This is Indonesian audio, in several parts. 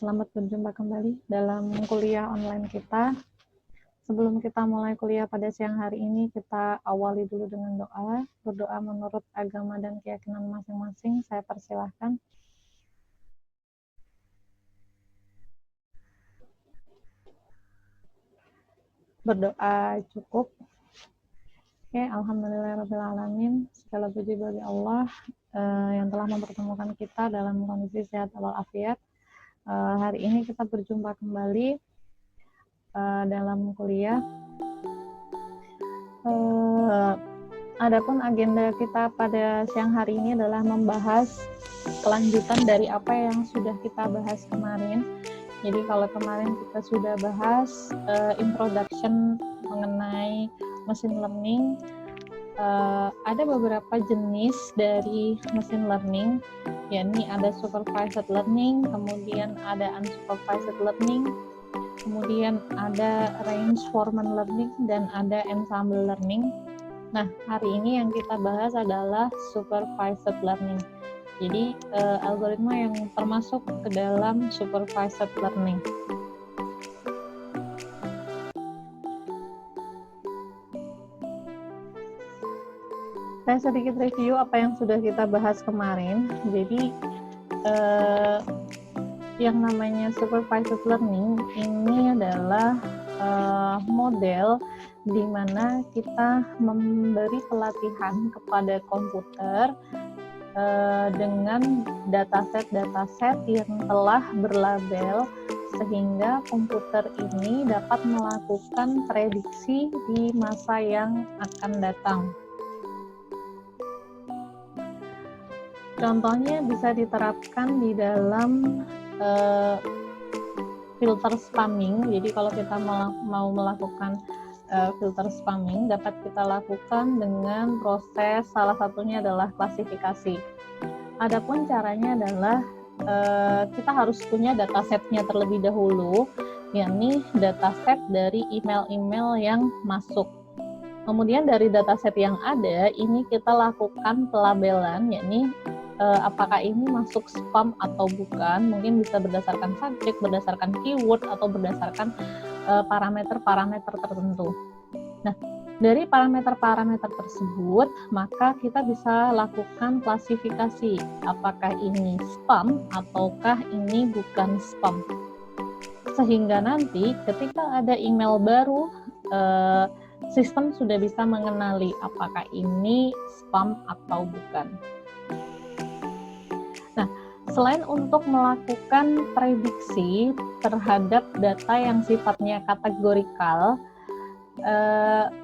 Selamat berjumpa kembali dalam kuliah online kita. Sebelum kita mulai kuliah pada siang hari ini, kita awali dulu dengan doa. Berdoa menurut agama dan keyakinan masing-masing. Saya persilahkan. Berdoa cukup. Oke, alhamdulillahirrahmanirrahim. Segala puji bagi Allah yang telah mempertemukan kita dalam kondisi sehat walafiat. Hari ini kita berjumpa kembali dalam kuliah. Adapun agenda kita pada siang hari ini adalah membahas kelanjutan dari apa yang sudah kita bahas kemarin. Jadi kalau kemarin kita sudah bahas introduction mengenai machine learning, ada beberapa jenis dari machine learning, yakni ada supervised learning, kemudian ada unsupervised learning, kemudian ada reinforcement learning, dan ada ensemble learning. Nah, hari ini yang kita bahas adalah supervised learning. Jadi, algoritma yang termasuk ke dalam supervised learning. Saya sedikit review apa yang sudah kita bahas kemarin. Jadi, yang namanya supervised learning ini adalah model di mana kita memberi pelatihan kepada komputer dengan dataset yang telah berlabel, sehingga komputer ini dapat melakukan prediksi di masa yang akan datang. Contohnya bisa diterapkan di dalam filter spamming. Jadi kalau kita mau melakukan filter spamming, dapat kita lakukan dengan proses, salah satunya adalah klasifikasi. Adapun caranya adalah kita harus punya datasetnya terlebih dahulu, yakni dataset dari email-email yang masuk. Kemudian dari dataset yang ada, ini kita lakukan pelabelan, yakni apakah ini masuk spam atau bukan. Mungkin bisa berdasarkan subjek, berdasarkan keyword, atau berdasarkan parameter-parameter tertentu. Nah, dari parameter-parameter tersebut, maka kita bisa lakukan klasifikasi, apakah ini spam ataukah ini bukan spam. Sehingga nanti ketika ada email baru, sistem sudah bisa mengenali apakah ini spam atau bukan. Nah, selain untuk melakukan prediksi terhadap data yang sifatnya kategorikal,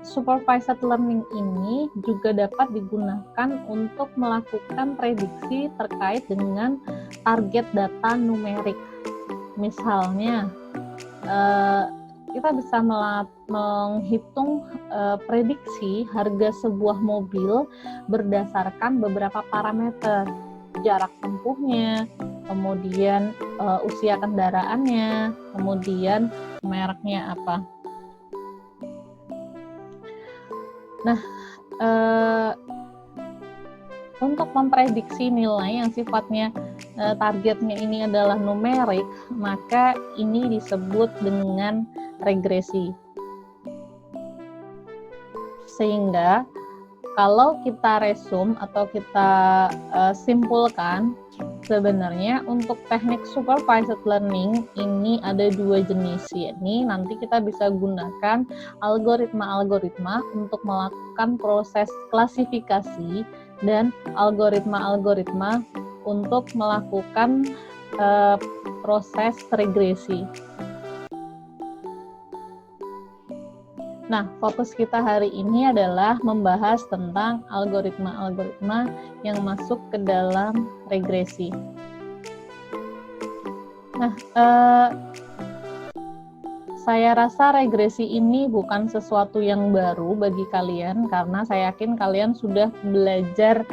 supervised learning ini juga dapat digunakan untuk melakukan prediksi terkait dengan target data numerik. Misalnya, kita bisa menghitung prediksi harga sebuah mobil berdasarkan beberapa parameter, jarak tempuhnya, kemudian usia kendaraannya, kemudian mereknya apa. Nah, untuk memprediksi nilai yang sifatnya targetnya ini adalah numerik, maka ini disebut dengan regresi. Sehingga kalau kita resume atau kita simpulkan, sebenarnya untuk teknik supervised learning ini ada dua jenis, yakni nanti kita bisa gunakan algoritma-algoritma untuk melakukan proses klasifikasi dan algoritma-algoritma untuk melakukan proses regresi. Nah, fokus kita hari ini adalah membahas tentang algoritma-algoritma yang masuk ke dalam regresi. Nah, saya rasa regresi ini bukan sesuatu yang baru bagi kalian, karena saya yakin kalian sudah belajar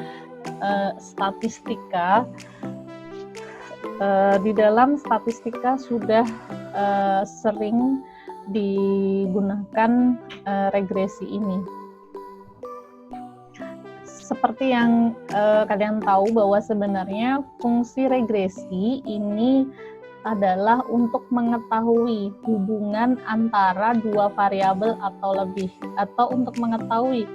statistika. Di dalam statistika sudah sering digunakan regresi ini. Seperti yang kalian tahu bahwa sebenarnya fungsi regresi ini adalah untuk mengetahui hubungan antara dua variabel atau lebih, atau untuk mengetahui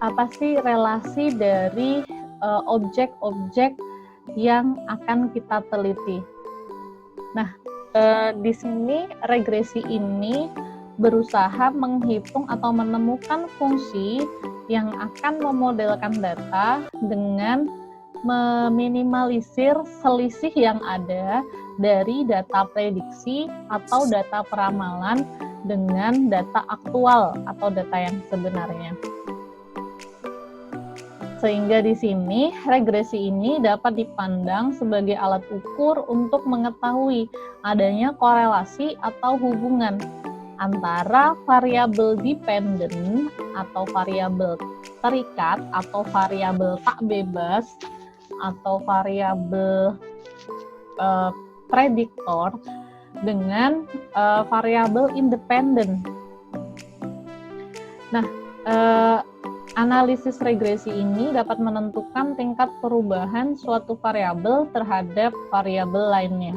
apa sih relasi dari objek-objek yang akan kita teliti. Nah, di sini regresi ini berusaha menghitung atau menemukan fungsi yang akan memodelkan data dengan meminimalisir selisih yang ada dari data prediksi atau data peramalan dengan data aktual atau data yang sebenarnya. Sehingga di sini regresi ini dapat dipandang sebagai alat ukur untuk mengetahui adanya korelasi atau hubungan antara variabel dependent atau variabel terikat atau variabel tak bebas atau variabel prediktor dengan variabel independen. Nah, analisis regresi ini dapat menentukan tingkat perubahan suatu variabel terhadap variabel lainnya.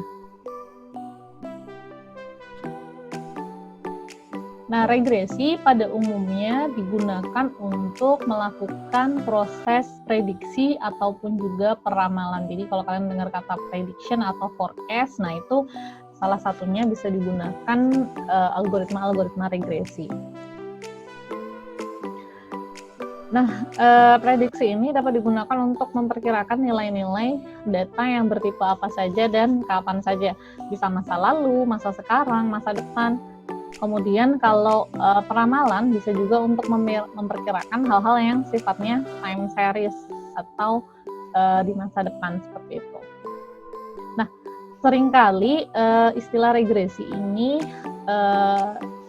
Nah, regresi pada umumnya digunakan untuk melakukan proses prediksi ataupun juga peramalan. Jadi kalau kalian dengar kata prediction atau forecast, nah itu salah satunya bisa digunakan algoritma-algoritma regresi. Nah, prediksi ini dapat digunakan untuk memperkirakan nilai-nilai data yang bertipe apa saja dan kapan saja. Bisa masa lalu, masa sekarang, masa depan. Kemudian kalau peramalan bisa juga untuk memperkirakan hal-hal yang sifatnya time series atau di masa depan seperti itu. Nah, seringkali istilah regresi ini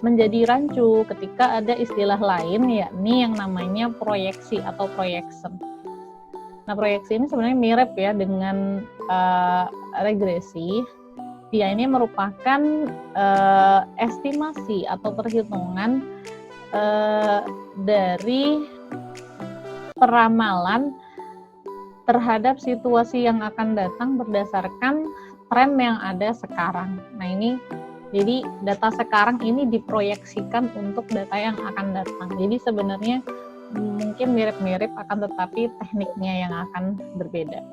menjadi rancu ketika ada istilah lain, yakni yang namanya proyeksi atau projection. Nah, proyeksi ini sebenarnya mirip ya dengan regresi. Dia ini merupakan estimasi atau perhitungan dari peramalan terhadap situasi yang akan datang berdasarkan tren yang ada sekarang. Nah, ini jadi data sekarang ini diproyeksikan untuk data yang akan datang. Jadi sebenarnya mungkin mirip-mirip, akan tetapi tekniknya yang akan berbeda.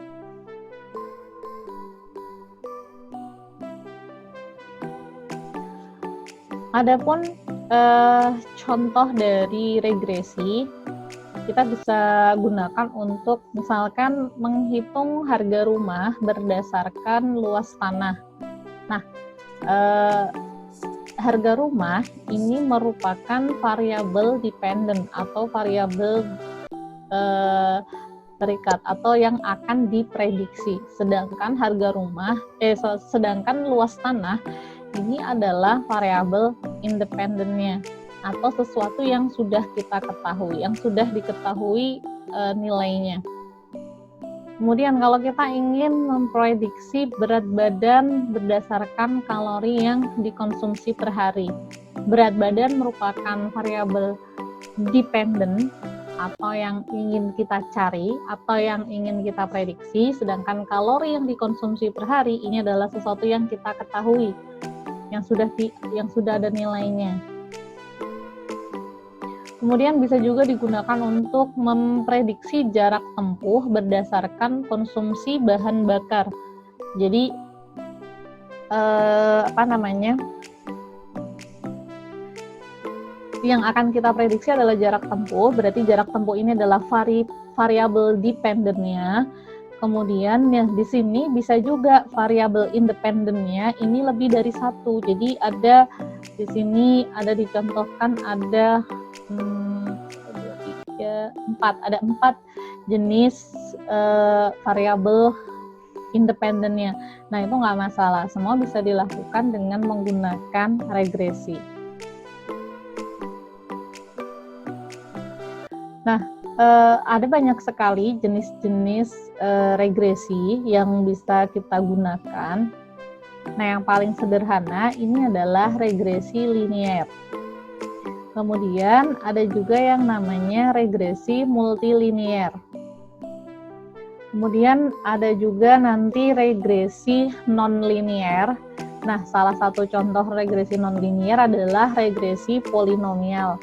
Adapun contoh dari regresi, kita bisa gunakan untuk misalkan menghitung harga rumah berdasarkan luas tanah. Nah, harga rumah ini merupakan variabel dependent atau variabel terikat atau yang akan diprediksi. Sedangkan sedangkan luas tanah ini adalah variabel independennya atau sesuatu yang sudah kita ketahui, yang sudah diketahui nilainya. Kemudian kalau kita ingin memprediksi berat badan berdasarkan kalori yang dikonsumsi per hari. Berat badan merupakan variabel dependent atau yang ingin kita cari atau yang ingin kita prediksi, sedangkan kalori yang dikonsumsi per hari ini adalah sesuatu yang kita ketahui, yang sudah ada nilainya. Kemudian bisa juga digunakan untuk memprediksi jarak tempuh berdasarkan konsumsi bahan bakar. Jadi yang akan kita prediksi adalah jarak tempuh, berarti jarak tempuh ini adalah variabel dependentnya. Kemudian ya di sini bisa juga variabel independennya ini lebih dari satu. Jadi ada di sini ada dicontohkan ada 4 jenis variabel independennya. Nah, itu nggak masalah, semua bisa dilakukan dengan menggunakan regresi. Nah, ada banyak sekali jenis-jenis regresi yang bisa kita gunakan. Nah, yang paling sederhana ini adalah regresi linier. Kemudian ada juga yang namanya regresi multilinier. Kemudian ada juga nanti regresi non-linear. Nah, salah satu contoh regresi non-linear adalah regresi polinomial.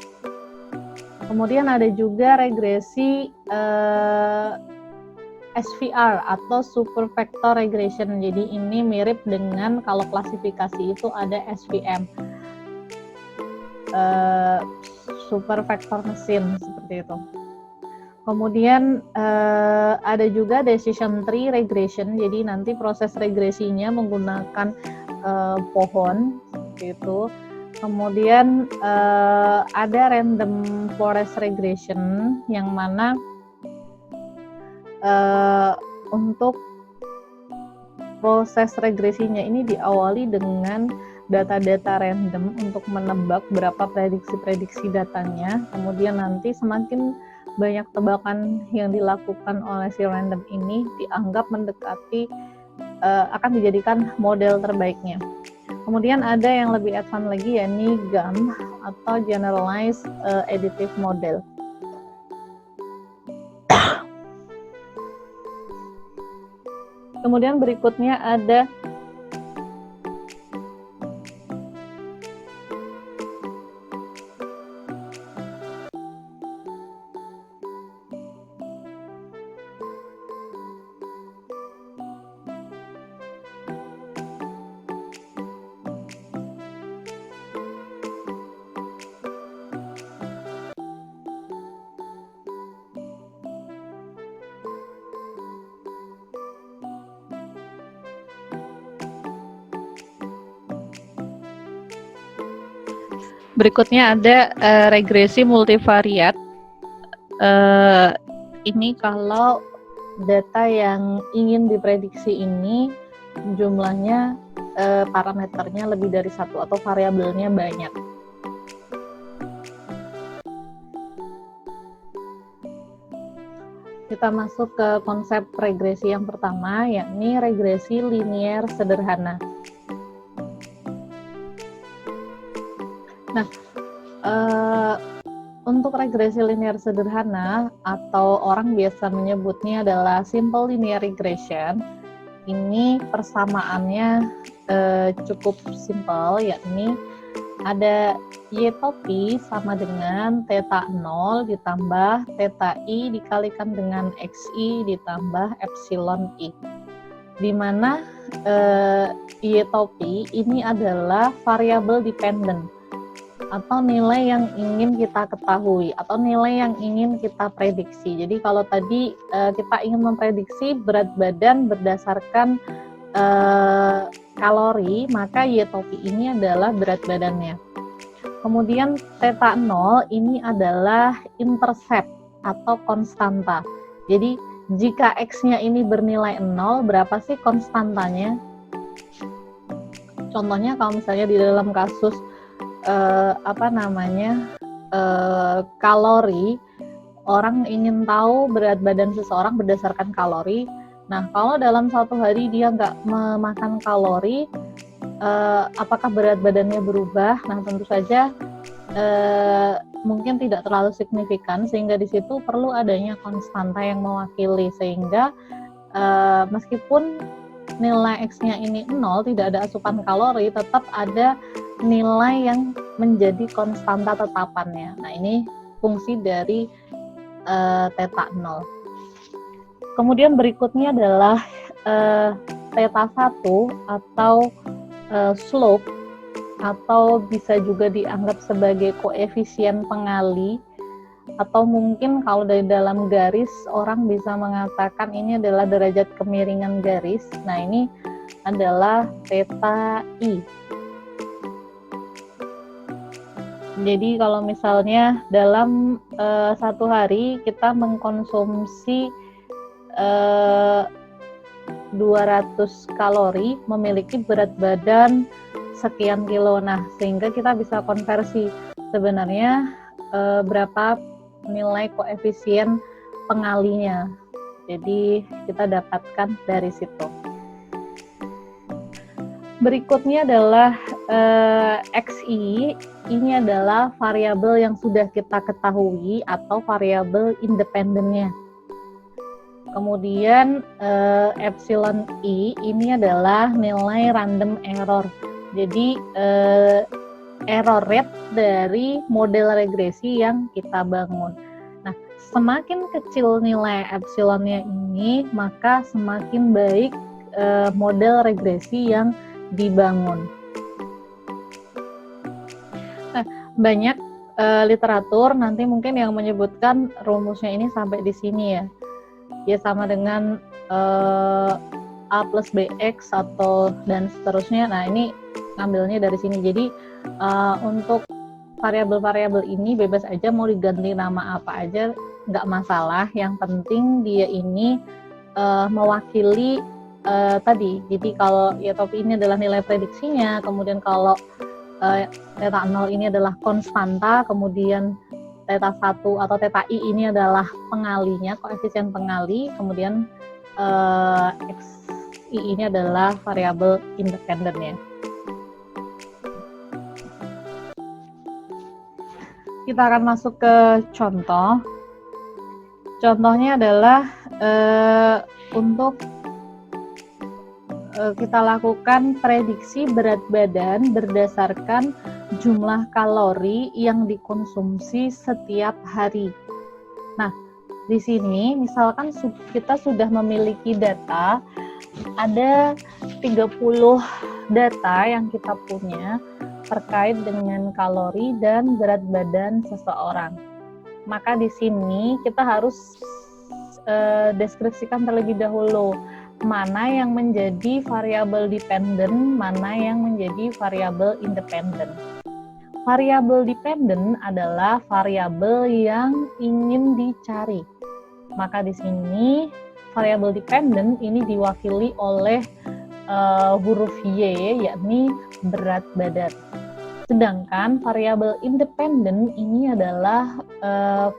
Kemudian ada juga regresi SVR atau super vector regression. Jadi ini mirip dengan kalau klasifikasi itu ada SVM, super vector mesin, seperti itu. Kemudian ada juga decision tree regression. Jadi nanti proses regresinya menggunakan pohon, seperti itu. Kemudian ada random forest regression, yang mana untuk proses regresinya ini diawali dengan data-data random untuk menebak berapa prediksi-prediksi datanya. Kemudian nanti semakin banyak tebakan yang dilakukan oleh si random ini dianggap mendekati akan dijadikan model terbaiknya. Kemudian ada yang lebih advance lagi, yakni GAM atau Generalized Additive Model. Kemudian berikutnya ada regresi multivariat. Ini kalau data yang ingin diprediksi ini jumlahnya parameternya lebih dari satu atau variabelnya banyak. Kita masuk ke konsep regresi yang pertama, yakni regresi linear sederhana. Nah, untuk regresi linear sederhana atau orang biasa menyebutnya adalah simple linear regression, ini persamaannya cukup simpel, yakni ada y topi sama dengan theta 0 ditambah theta i dikalikan dengan xi ditambah epsilon i, di mana y topi ini adalah variabel dependent atau nilai yang ingin kita ketahui atau nilai yang ingin kita prediksi. Jadi kalau tadi kita ingin memprediksi berat badan berdasarkan kalori, maka y topi ini adalah berat badannya. Kemudian theta 0 ini adalah intercept atau konstanta. Jadi jika x-nya ini bernilai 0, berapa sih konstantanya? Contohnya kalau misalnya di dalam kasus kalori, orang ingin tahu berat badan seseorang berdasarkan kalori. Nah, kalau dalam satu hari dia nggak memakan kalori, apakah berat badannya berubah? Nah, tentu saja mungkin tidak terlalu signifikan, sehingga di situ perlu adanya konstanta yang mewakili, sehingga meskipun nilai X-nya ini 0, tidak ada asupan kalori, tetap ada nilai yang menjadi konstanta tetapannya. Nah, ini fungsi dari theta 0. Kemudian berikutnya adalah theta 1 atau slope, atau bisa juga dianggap sebagai koefisien pengali, atau mungkin kalau dari dalam garis orang bisa mengatakan ini adalah derajat kemiringan garis. Nah, ini adalah theta i. Jadi kalau misalnya dalam satu hari kita mengkonsumsi 200 kalori, memiliki berat badan sekian kilo. Nah, sehingga kita bisa konversi sebenarnya berapa nilai koefisien pengalinya. Jadi kita dapatkan dari situ. Berikutnya adalah XI. Ini adalah variabel yang sudah kita ketahui atau variabel independennya. Kemudian epsilon I ini adalah nilai random error. Jadi error rate dari model regresi yang kita bangun. Nah, semakin kecil nilai epsilonnya ini, maka semakin baik model regresi yang dibangun. Nah, banyak literatur nanti mungkin yang menyebutkan rumusnya ini sampai di sini ya. Ya sama dengan A plus BX atau dan seterusnya. Nah, ini ngambilnya dari sini. Jadi untuk variabel-variabel ini bebas aja mau diganti nama apa aja, nggak masalah. Yang penting dia ini mewakili tadi. Jadi kalau ya topi ini adalah nilai prediksinya, kemudian kalau theta 0 ini adalah konstanta, kemudian theta 1 atau theta I ini adalah pengalinya, koefisien pengali, kemudian XI ini adalah variabel independennya. Kita akan masuk ke contoh. Contohnya adalah untuk kita lakukan prediksi berat badan berdasarkan jumlah kalori yang dikonsumsi setiap hari. Nah, di sini misalkan kita sudah memiliki data, ada 30 data yang kita punya terkait dengan kalori dan berat badan seseorang. Maka di sini kita harus deskripsikan terlebih dahulu mana yang menjadi variabel dependent, mana yang menjadi variabel independent. Variabel dependent adalah variabel yang ingin dicari. Maka di sini variabel dependent ini diwakili oleh huruf Y, yakni berat badan. Sedangkan variabel independent ini adalah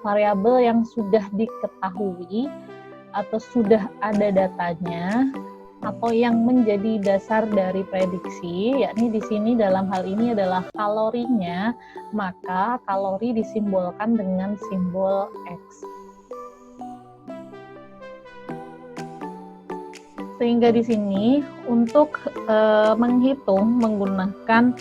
variabel yang sudah diketahui atau sudah ada datanya atau yang menjadi dasar dari prediksi, yakni di sini dalam hal ini adalah kalorinya, maka kalori disimbolkan dengan simbol X. Sehingga di sini untuk menghitung menggunakan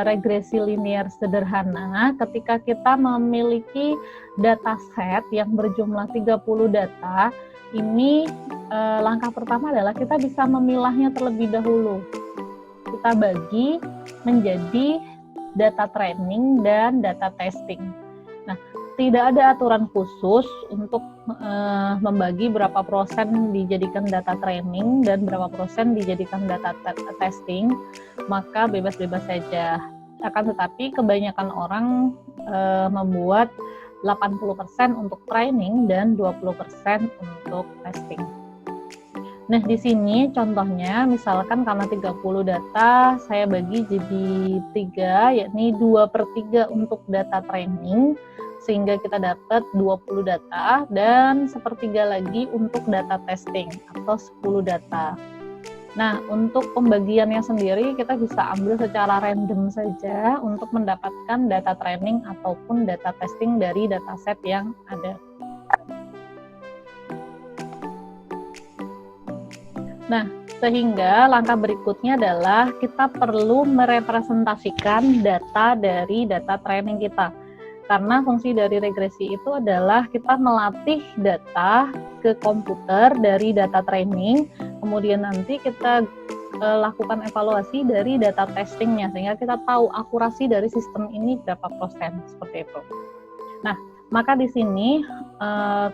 regresi linear sederhana, ketika kita memiliki dataset yang berjumlah 30 data, ini langkah pertama adalah kita bisa memilahnya terlebih dahulu. Kita bagi menjadi data training dan data testing. Nah, tidak ada aturan khusus untuk membagi berapa persen dijadikan data training dan berapa persen dijadikan data testing, maka bebas-bebas saja. Akan tetapi kebanyakan orang membuat 80% untuk training dan 20% untuk testing. Nah, di sini contohnya misalkan karena 30 data, saya bagi jadi 3, yakni 2/3 untuk data training, sehingga kita dapat 20 data, dan 1/3 lagi untuk data testing atau 10 data. Nah, untuk pembagiannya sendiri kita bisa ambil secara random saja untuk mendapatkan data training ataupun data testing dari dataset yang ada. Nah, sehingga langkah berikutnya adalah kita perlu merepresentasikan data dari data training kita. Karena fungsi dari regresi itu adalah kita melatih data ke komputer dari data training, kemudian nanti kita lakukan evaluasi dari data testingnya, sehingga kita tahu akurasi dari sistem ini berapa persen, seperti itu. Nah, maka di sini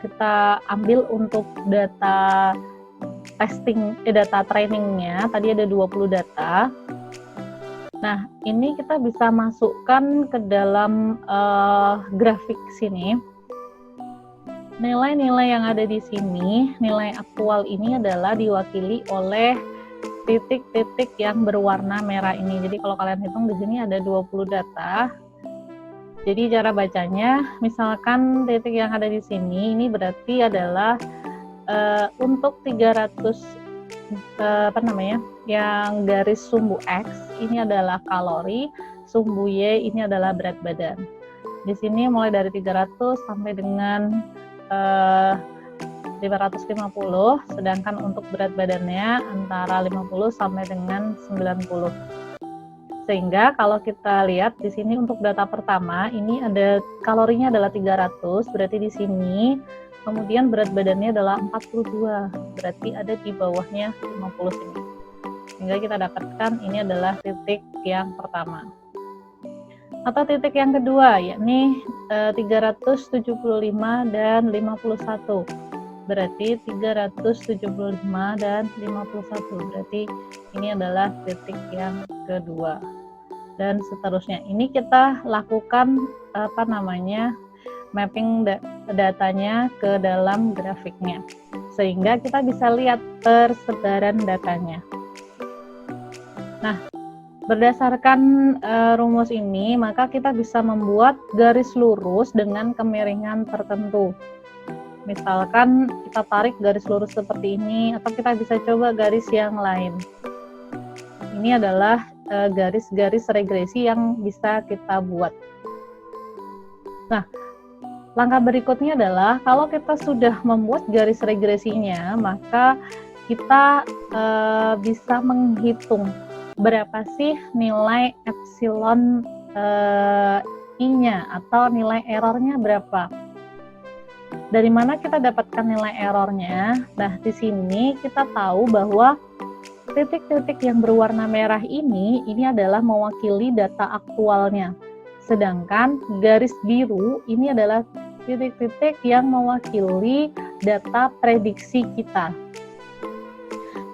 kita ambil untuk data testing, data trainingnya, tadi ada 20 data. Nah, ini kita bisa masukkan ke dalam grafik sini. Nilai-nilai yang ada di sini, nilai aktual ini adalah diwakili oleh titik-titik yang berwarna merah ini. Jadi kalau kalian hitung di sini ada 20 data. Jadi cara bacanya, misalkan titik yang ada di sini, ini berarti adalah untuk 300 yang garis sumbu X ini adalah kalori, sumbu Y ini adalah berat badan. Di sini mulai dari 300 sampai dengan 550, sedangkan untuk berat badannya antara 50 sampai dengan 90. Sehingga kalau kita lihat di sini untuk data pertama, ini ada kalorinya adalah 300, berarti di sini kemudian berat badannya adalah 42, berarti ada di bawahnya 50 sini. Sehingga kita dapatkan ini adalah titik yang pertama. Atau titik yang kedua, yakni 375 dan 51. Berarti 375 dan 51. Berarti ini adalah titik yang kedua. Dan seterusnya. Ini kita lakukan mapping datanya ke dalam grafiknya. Sehingga kita bisa lihat persebaran datanya. Nah, berdasarkan rumus ini, maka kita bisa membuat garis lurus dengan kemiringan tertentu. Misalkan kita tarik garis lurus seperti ini, atau kita bisa coba garis yang lain. Ini adalah garis-garis regresi yang bisa kita buat. Nah, langkah berikutnya adalah kalau kita sudah membuat garis regresinya, maka kita bisa menghitung berapa sih nilai epsilon I-nya atau nilai errornya berapa. Dari mana kita dapatkan nilai errornya? Nah, di sini kita tahu bahwa titik-titik yang berwarna merah ini adalah mewakili data aktualnya. Sedangkan garis biru ini adalah titik-titik yang mewakili data prediksi kita.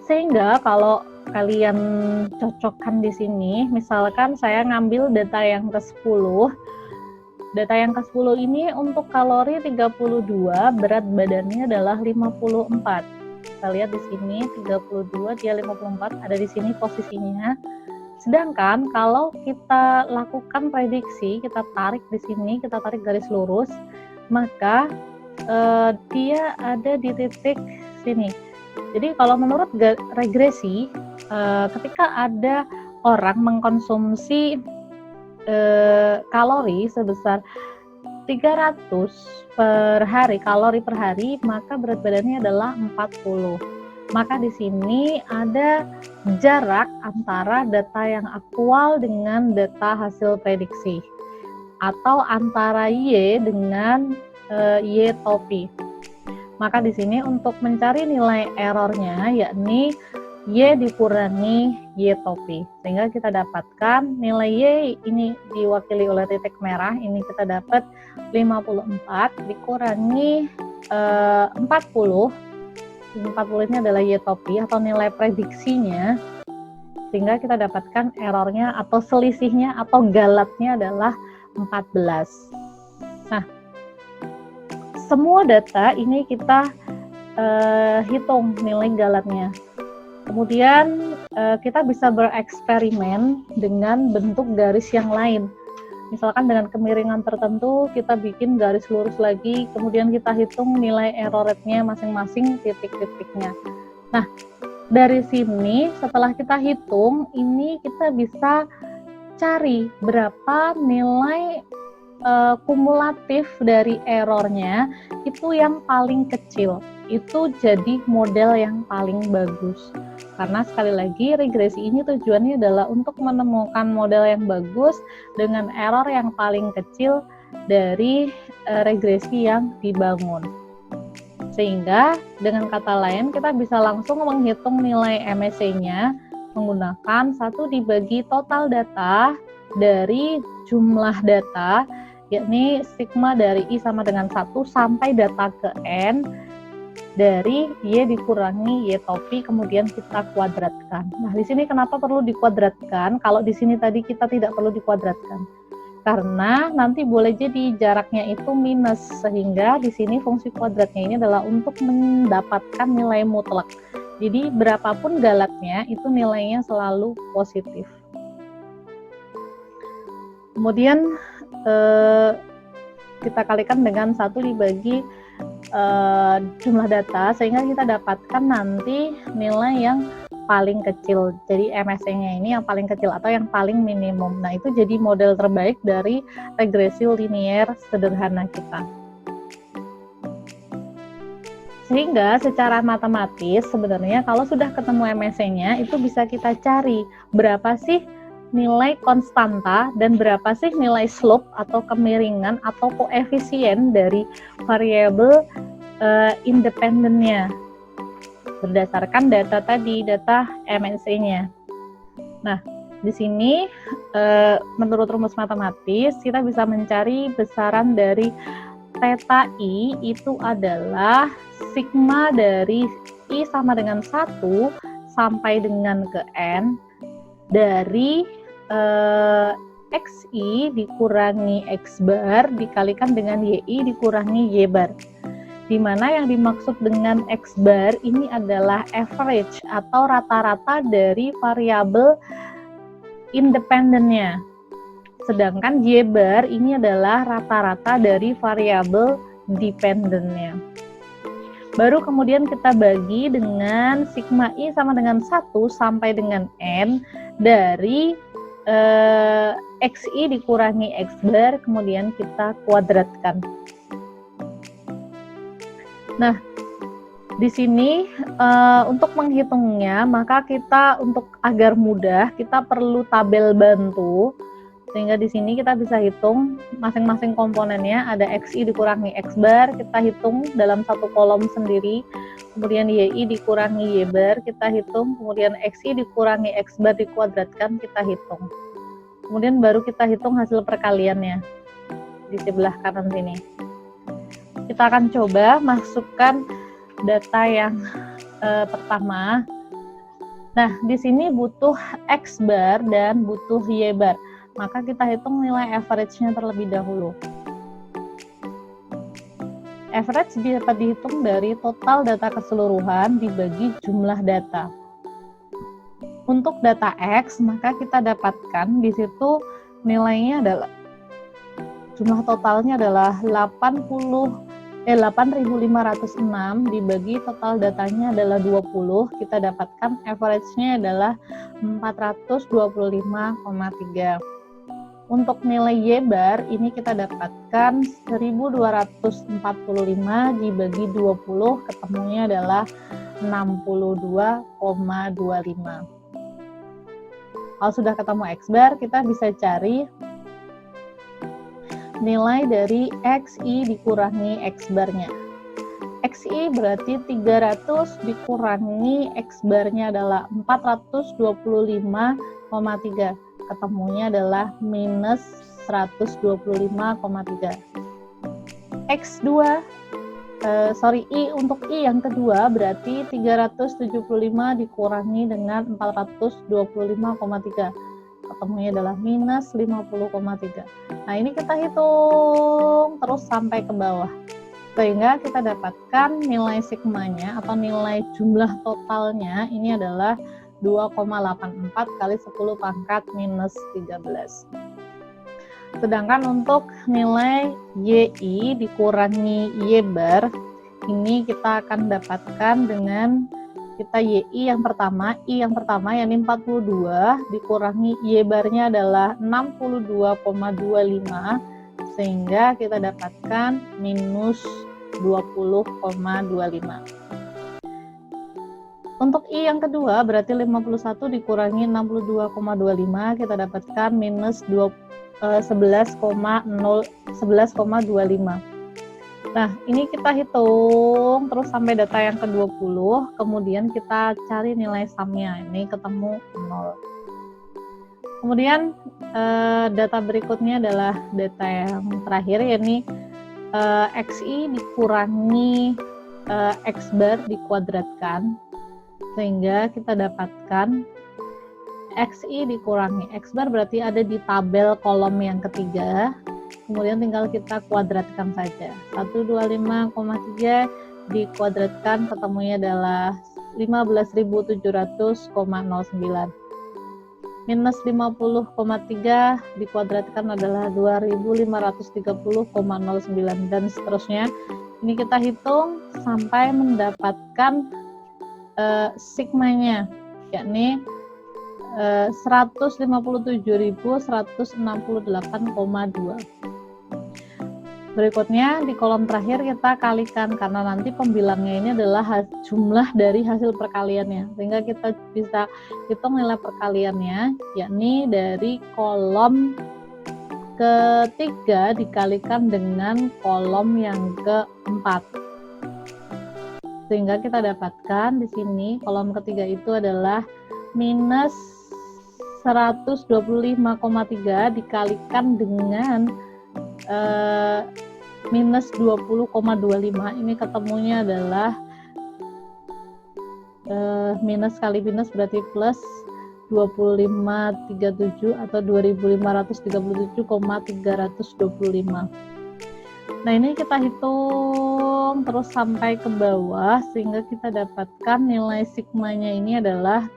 Sehingga kalau kalian cocokkan di sini, misalkan saya ngambil data yang ke-10. Data yang ke-10 ini untuk kalori 32, berat badannya adalah 54. Kita lihat di sini 32, dia 54, ada di sini posisinya. Sedangkan kalau kita lakukan prediksi, kita tarik di sini, kita tarik garis lurus, maka dia ada di titik sini. Jadi kalau menurut regresi, ketika ada orang mengkonsumsi kalori sebesar 300 per hari, kalori per hari, maka berat badannya adalah 40. Maka di sini ada jarak antara data yang aktual dengan data hasil prediksi, atau antara Y dengan Y topi. Maka di sini untuk mencari nilai errornya, yakni Y dikurangi Y topi, sehingga kita dapatkan nilai Y ini diwakili oleh titik merah, ini kita dapat 54 dikurangi 40 ini adalah Y topi atau nilai prediksinya, sehingga kita dapatkan errornya atau selisihnya atau galatnya adalah 14. Nah, semua data ini kita hitung nilai galatnya. Kemudian kita bisa bereksperimen dengan bentuk garis yang lain. Misalkan dengan kemiringan tertentu kita bikin garis lurus lagi, kemudian kita hitung nilai error rate-nya masing-masing titik-titiknya. Nah, dari sini setelah kita hitung, ini kita bisa cari berapa nilai kumulatif dari errornya itu yang paling kecil. Itu jadi model yang paling bagus. Karena sekali lagi regresi ini tujuannya adalah untuk menemukan model yang bagus dengan error yang paling kecil dari regresi yang dibangun. Sehingga dengan kata lain kita bisa langsung menghitung nilai MSE-nya menggunakan 1 dibagi total data dari jumlah data, yakni sigma dari I sama dengan 1 sampai data ke N dari Y dikurangi Y topi, kemudian kita kuadratkan. Nah, di sini kenapa perlu dikuadratkan? Kalau di sini tadi kita tidak perlu dikuadratkan. Karena nanti boleh jadi jaraknya itu minus, sehingga di sini fungsi kuadratnya ini adalah untuk mendapatkan nilai mutlak. Jadi berapapun galatnya itu nilainya selalu positif. Kemudian kita kalikan dengan 1 dibagi jumlah data, sehingga kita dapatkan nanti nilai yang paling kecil. Jadi MSE-nya ini yang paling kecil atau yang paling minimum. Nah, itu jadi model terbaik dari regresi linier sederhana kita. Sehingga secara matematis sebenarnya kalau sudah ketemu MSE-nya itu bisa kita cari berapa sih nilai konstanta dan berapa sih nilai slope atau kemiringan atau koefisien dari variabel independennya berdasarkan data tadi, data MSE-nya. Nah, di sini menurut rumus matematis kita bisa mencari besaran dari theta I itu adalah sigma dari I sama dengan 1 sampai dengan ke N dari XI dikurangi X bar dikalikan dengan YI dikurangi Y bar. Di mana yang dimaksud dengan X bar ini adalah average atau rata-rata dari variabel independennya. Sedangkan Y bar ini adalah rata-rata dari variabel dependennya. Baru kemudian kita bagi dengan sigma I sama dengan 1 sampai dengan N dari XI dikurangi X bar, kemudian kita kuadratkan. Nah, di sini untuk menghitungnya, maka kita untuk agar mudah, kita perlu tabel bantu. Sehingga di sini kita bisa hitung masing-masing komponennya, ada XI dikurangi X bar, kita hitung dalam satu kolom sendiri, kemudian YI dikurangi Y bar, kita hitung, kemudian XI dikurangi X bar dikuadratkan, kita hitung. Kemudian baru kita hitung hasil perkaliannya di sebelah kanan sini. Kita akan coba masukkan data yang pertama. Nah, di sini butuh X bar dan butuh Y bar. Maka kita hitung nilai average-nya terlebih dahulu. Average dapat dihitung dari total data keseluruhan dibagi jumlah data. Untuk data X, maka kita dapatkan di situ nilainya adalah jumlah totalnya adalah 8.506 dibagi total datanya adalah 20, kita dapatkan average-nya adalah 425,3. Untuk nilai Y bar ini kita dapatkan 1245 dibagi 20, ketemunya adalah 62,25. Kalau sudah ketemu X bar, kita bisa cari nilai dari XI dikurangi X barnya. XI berarti 300 dikurangi X barnya adalah 425,3. Ketemunya adalah minus 125,3. I untuk I yang kedua berarti 375 dikurangi dengan 425,3. Ketemunya adalah minus 50,3. Nah, ini kita hitung terus sampai ke bawah. Sehingga kita dapatkan nilai sigmanya atau nilai jumlah totalnya ini adalah 2,84 kali 10 pangkat minus 13. Sedangkan untuk nilai YI dikurangi Y bar, ini kita akan dapatkan dengan kita YI yang pertama, I yang pertama yakni 42 dikurangi Y barnya adalah 62,25, sehingga kita dapatkan minus 20,25. Untuk I yang kedua berarti 51 dikurangi 62,25, kita dapatkan minus 11,25. Nah, ini kita hitung terus sampai data yang ke-20, kemudian kita cari nilai sumnya, ini ketemu 0. Kemudian data berikutnya adalah data yang terakhir, yakni XI dikurangi X bar dikuadratkan, sehingga kita dapatkan XI dikurangi X bar berarti ada di tabel kolom yang ketiga, kemudian tinggal kita kuadratkan saja. 125,3 dikuadratkan ketemunya adalah 15.700,09. Minus 50,3 dikuadratkan adalah 2.530,09 dan seterusnya. Ini kita hitung sampai mendapatkan sigmanya, yakni 157.168,2. Berikutnya di kolom terakhir kita kalikan, karena nanti pembilangnya ini adalah jumlah dari hasil perkaliannya, sehingga kita bisa hitung nilai perkaliannya, yakni dari kolom ketiga dikalikan dengan kolom yang keempat, sehingga kita dapatkan di sini kolom ketiga itu adalah minus 125,3 dikalikan dengan minus 20,25. Ini ketemunya adalah minus kali minus berarti plus 2537 atau 2537,325. Nah, ini kita hitung terus sampai ke bawah, sehingga kita dapatkan nilai sigmanya ini adalah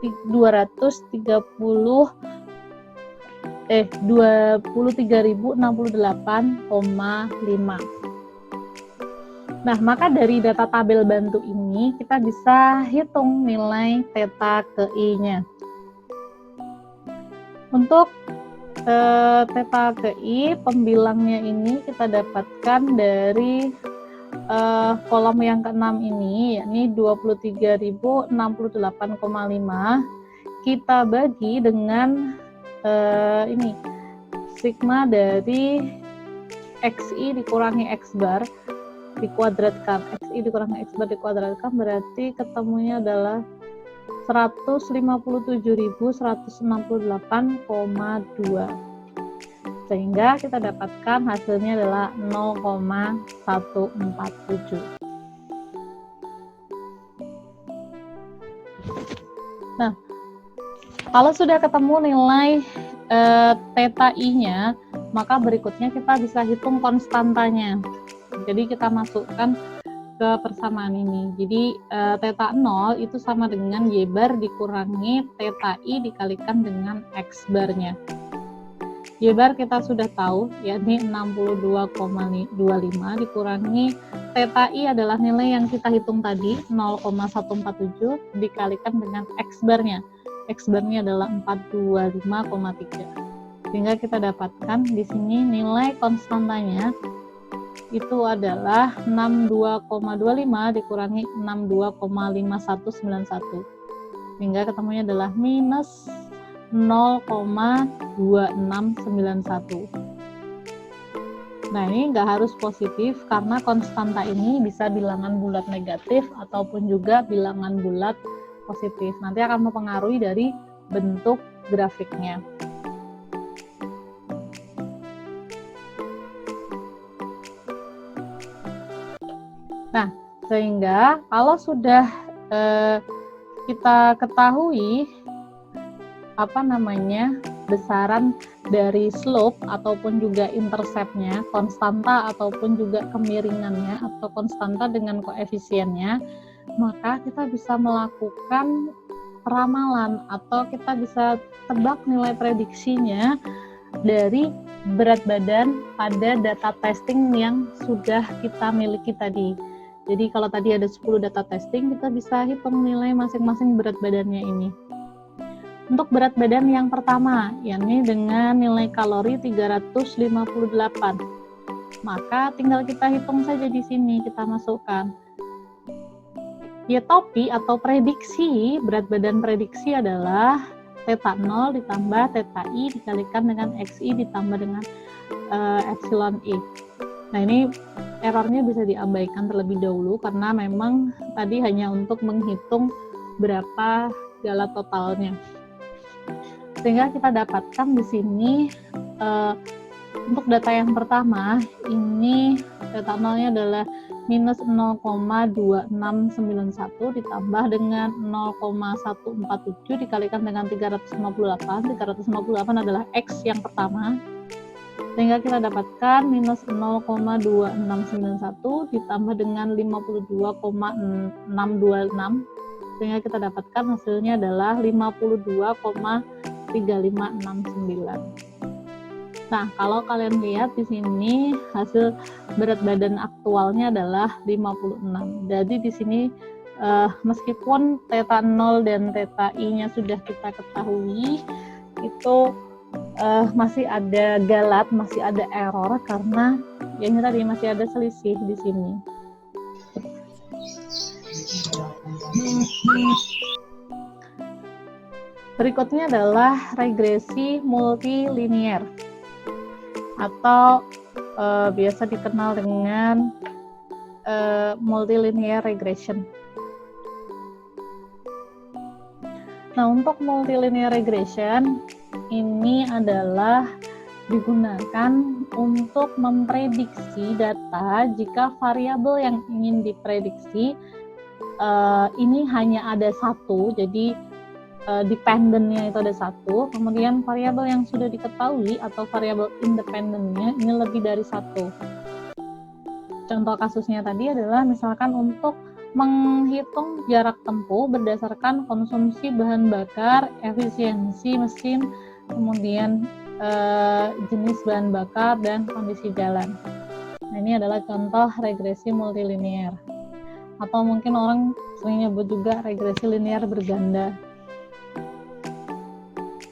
23.068,5. Nah, maka dari data tabel bantu ini kita bisa hitung nilai theta ke I-nya. Untuk theta ke I, pembilangnya ini kita dapatkan dari kolom yang ke-6 ini, yakni 23.068,5, kita bagi dengan ini sigma dari XI dikurangi X bar dikuadratkan. XI dikurangi X bar dikuadratkan berarti ketemunya adalah 157.168,2, sehingga kita dapatkan hasilnya adalah 0,147. Nah, kalau sudah ketemu nilai theta I-nya, maka berikutnya kita bisa hitung konstantanya. Jadi kita masukkan ke persamaan ini. Jadi theta 0 itu sama dengan Y bar dikurangi theta I dikalikan dengan X barnya. Y bar kita sudah tahu, yakni 62,25 dikurangi theta I adalah nilai yang kita hitung tadi, 0,147 dikalikan dengan X barnya. X barnya adalah 425,3. Sehingga kita dapatkan di sini nilai konstantanya itu adalah 62,25 dikurangi 62,5191, sehingga ketemunya adalah minus 0,2691. Nah, ini nggak harus positif karena konstanta ini bisa bilangan bulat negatif ataupun juga bilangan bulat positif. Nanti akan mempengaruhi dari bentuk grafiknya. Nah, sehingga kalau sudah kita ketahui besaran dari slope ataupun juga interceptnya, konstanta ataupun juga kemiringannya atau konstanta dengan koefisiennya, maka kita bisa melakukan ramalan atau kita bisa tebak nilai prediksinya dari berat badan pada data testing yang sudah kita miliki tadi. Jadi kalau tadi ada 10 data testing, kita bisa hitung nilai masing-masing berat badannya ini. Untuk berat badan yang pertama, yakni dengan nilai kalori 358, maka tinggal kita hitung saja di sini, kita masukkan. Ya, topi atau prediksi, berat badan prediksi adalah theta 0 ditambah theta I dikalikan dengan XI ditambah dengan epsilon I. Nah, ini errornya bisa diabaikan terlebih dahulu karena memang tadi hanya untuk menghitung berapa gala totalnya. Sehingga kita dapatkan di sini untuk data yang pertama ini theta 0-nya adalah minus 0,2691 ditambah dengan 0,147 dikalikan dengan 358. 358 adalah X yang pertama, sehingga kita dapatkan minus 0,2691 ditambah dengan 52,626, sehingga kita dapatkan hasilnya adalah 52,3569. Nah, kalau kalian lihat di sini hasil berat badan aktualnya adalah 56. Jadi di sini meskipun theta 0 dan theta I-nya sudah kita ketahui, itu masih ada galat, masih ada error karena ya ini tadi masih ada selisih di sini. Berikutnya adalah regresi multilinear atau biasa dikenal dengan multilinear regression. Nah, untuk multilinear regression ini adalah digunakan untuk memprediksi data jika variabel yang ingin diprediksi ini hanya ada satu, jadi dependentnya itu ada satu, kemudian variabel yang sudah diketahui atau variabel independennya ini lebih dari satu. Contoh kasusnya tadi adalah misalkan untuk menghitung jarak tempuh berdasarkan konsumsi bahan bakar, efisiensi mesin, kemudian jenis bahan bakar, dan kondisi jalan. Nah, ini adalah contoh regresi multilinear. Atau mungkin orang sering nyebut juga regresi linear berganda.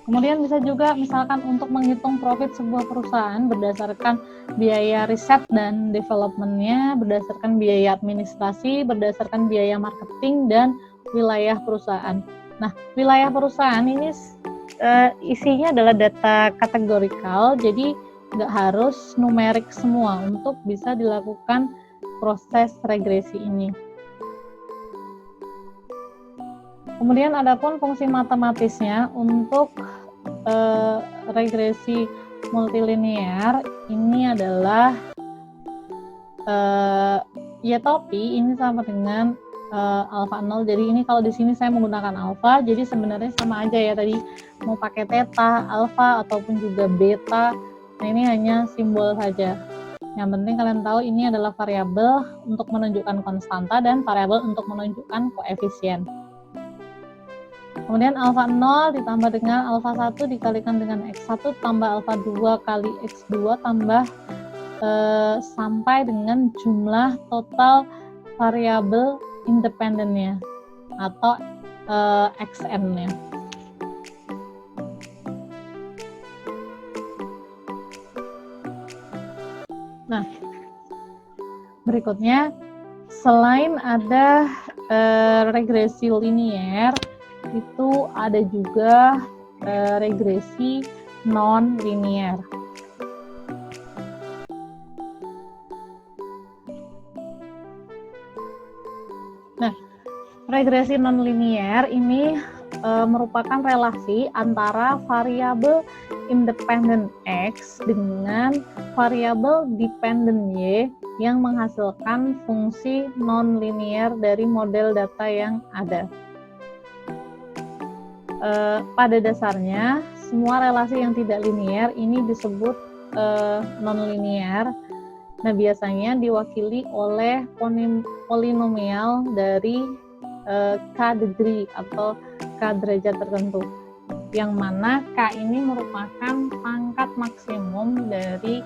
Kemudian bisa juga misalkan untuk menghitung profit sebuah perusahaan berdasarkan biaya riset dan development-nya, berdasarkan biaya administrasi, berdasarkan biaya marketing, dan wilayah perusahaan. Nah, wilayah perusahaan ini isinya adalah data kategorikal, jadi nggak harus numerik semua untuk bisa dilakukan proses regresi ini. Kemudian adapun fungsi matematisnya untuk regresi multilinear ini adalah ya topi ini sama dengan alfa 0. Jadi ini kalau di sini saya menggunakan alfa, jadi sebenarnya sama aja ya, tadi mau pakai theta, alfa ataupun juga beta. Nah, ini hanya simbol saja. Yang penting kalian tahu ini adalah variabel untuk menunjukkan konstanta dan variabel untuk menunjukkan koefisien. Kemudian alfa 0 ditambah dengan alfa 1 dikalikan dengan x1 tambah alfa 2 kali x2 tambah sampai dengan jumlah total variabel independennya atau xn-nya. Nah, berikutnya selain ada regresi linear, itu ada juga regresi non-linear. Nah, regresi non-linear ini merupakan relasi antara variabel independen X dengan variabel dependen Y yang menghasilkan fungsi non-linear dari model data yang ada. Pada dasarnya semua relasi yang tidak linear ini disebut non-linear. Nah, biasanya diwakili oleh polinomial dari k degree atau k derajat tertentu, yang mana k ini merupakan pangkat maksimum dari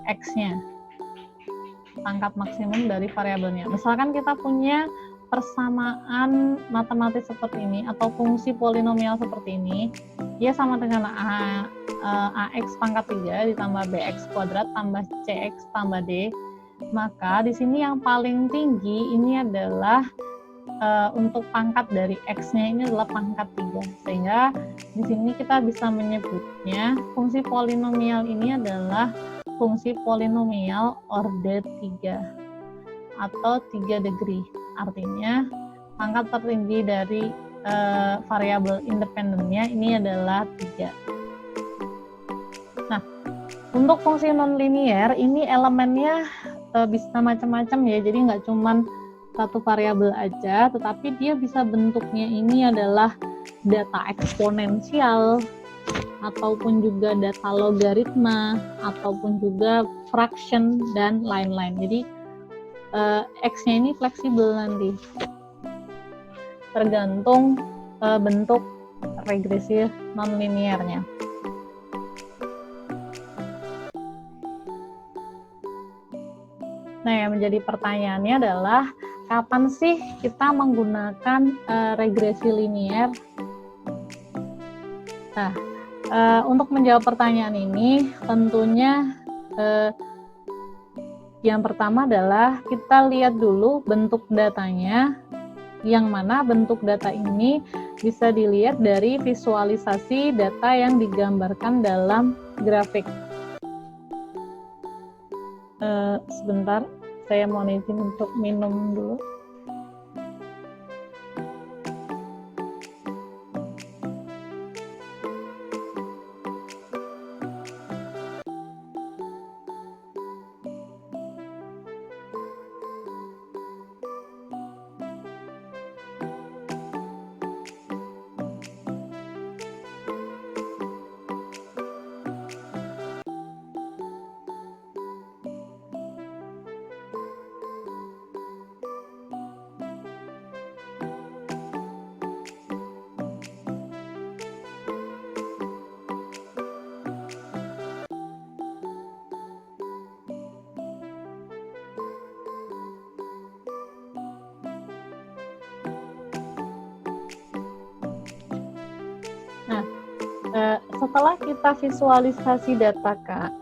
x-nya, pangkat maksimum dari variabelnya. Misalkan kita punya persamaan matematis seperti ini atau fungsi polinomial seperti ini, dia sama dengan ax pangkat 3 ditambah bx kuadrat tambah cx tambah d. Maka di sini yang paling tinggi ini adalah untuk pangkat dari x-nya ini adalah pangkat 3. Sehingga di sini kita bisa menyebutnya fungsi polinomial ini adalah fungsi polinomial order 3 atau 3 degree. Artinya pangkat tertinggi dari variabel independennya ini adalah 3. Nah, untuk fungsi non-linear ini elemennya bisa macam-macam ya, jadi nggak cuman satu variabel aja, tetapi dia bisa bentuknya ini adalah data eksponensial ataupun juga data logaritma ataupun juga fraction dan lain-lain. Jadi X-nya ini fleksibel nanti, tergantung bentuk regresi non-linearnya. Nah, yang menjadi pertanyaannya adalah kapan sih kita menggunakan regresi linear? Nah, Untuk menjawab pertanyaan ini, tentunya yang pertama adalah kita lihat dulu bentuk datanya, yang mana bentuk data ini bisa dilihat dari visualisasi data yang digambarkan dalam grafik. Sebentar, saya mohon izin untuk minum dulu. Setelah kita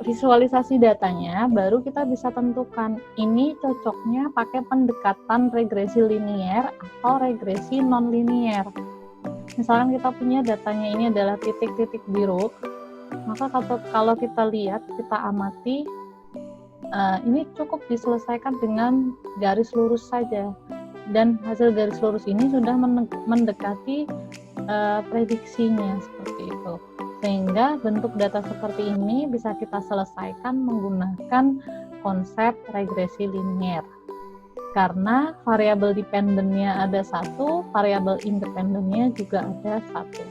visualisasi datanya, baru kita bisa tentukan ini cocoknya pakai pendekatan regresi linier atau regresi non-linier. Misalkan kita punya datanya ini adalah titik-titik biru, maka kalau kita lihat, kita amati, ini cukup diselesaikan dengan garis lurus saja, dan hasil garis lurus ini sudah mendekati prediksinya seperti itu. Sehingga bentuk data seperti ini bisa kita selesaikan menggunakan konsep regresi linier. Karena variabel dependennya ada satu, variabel independennya juga ada satu.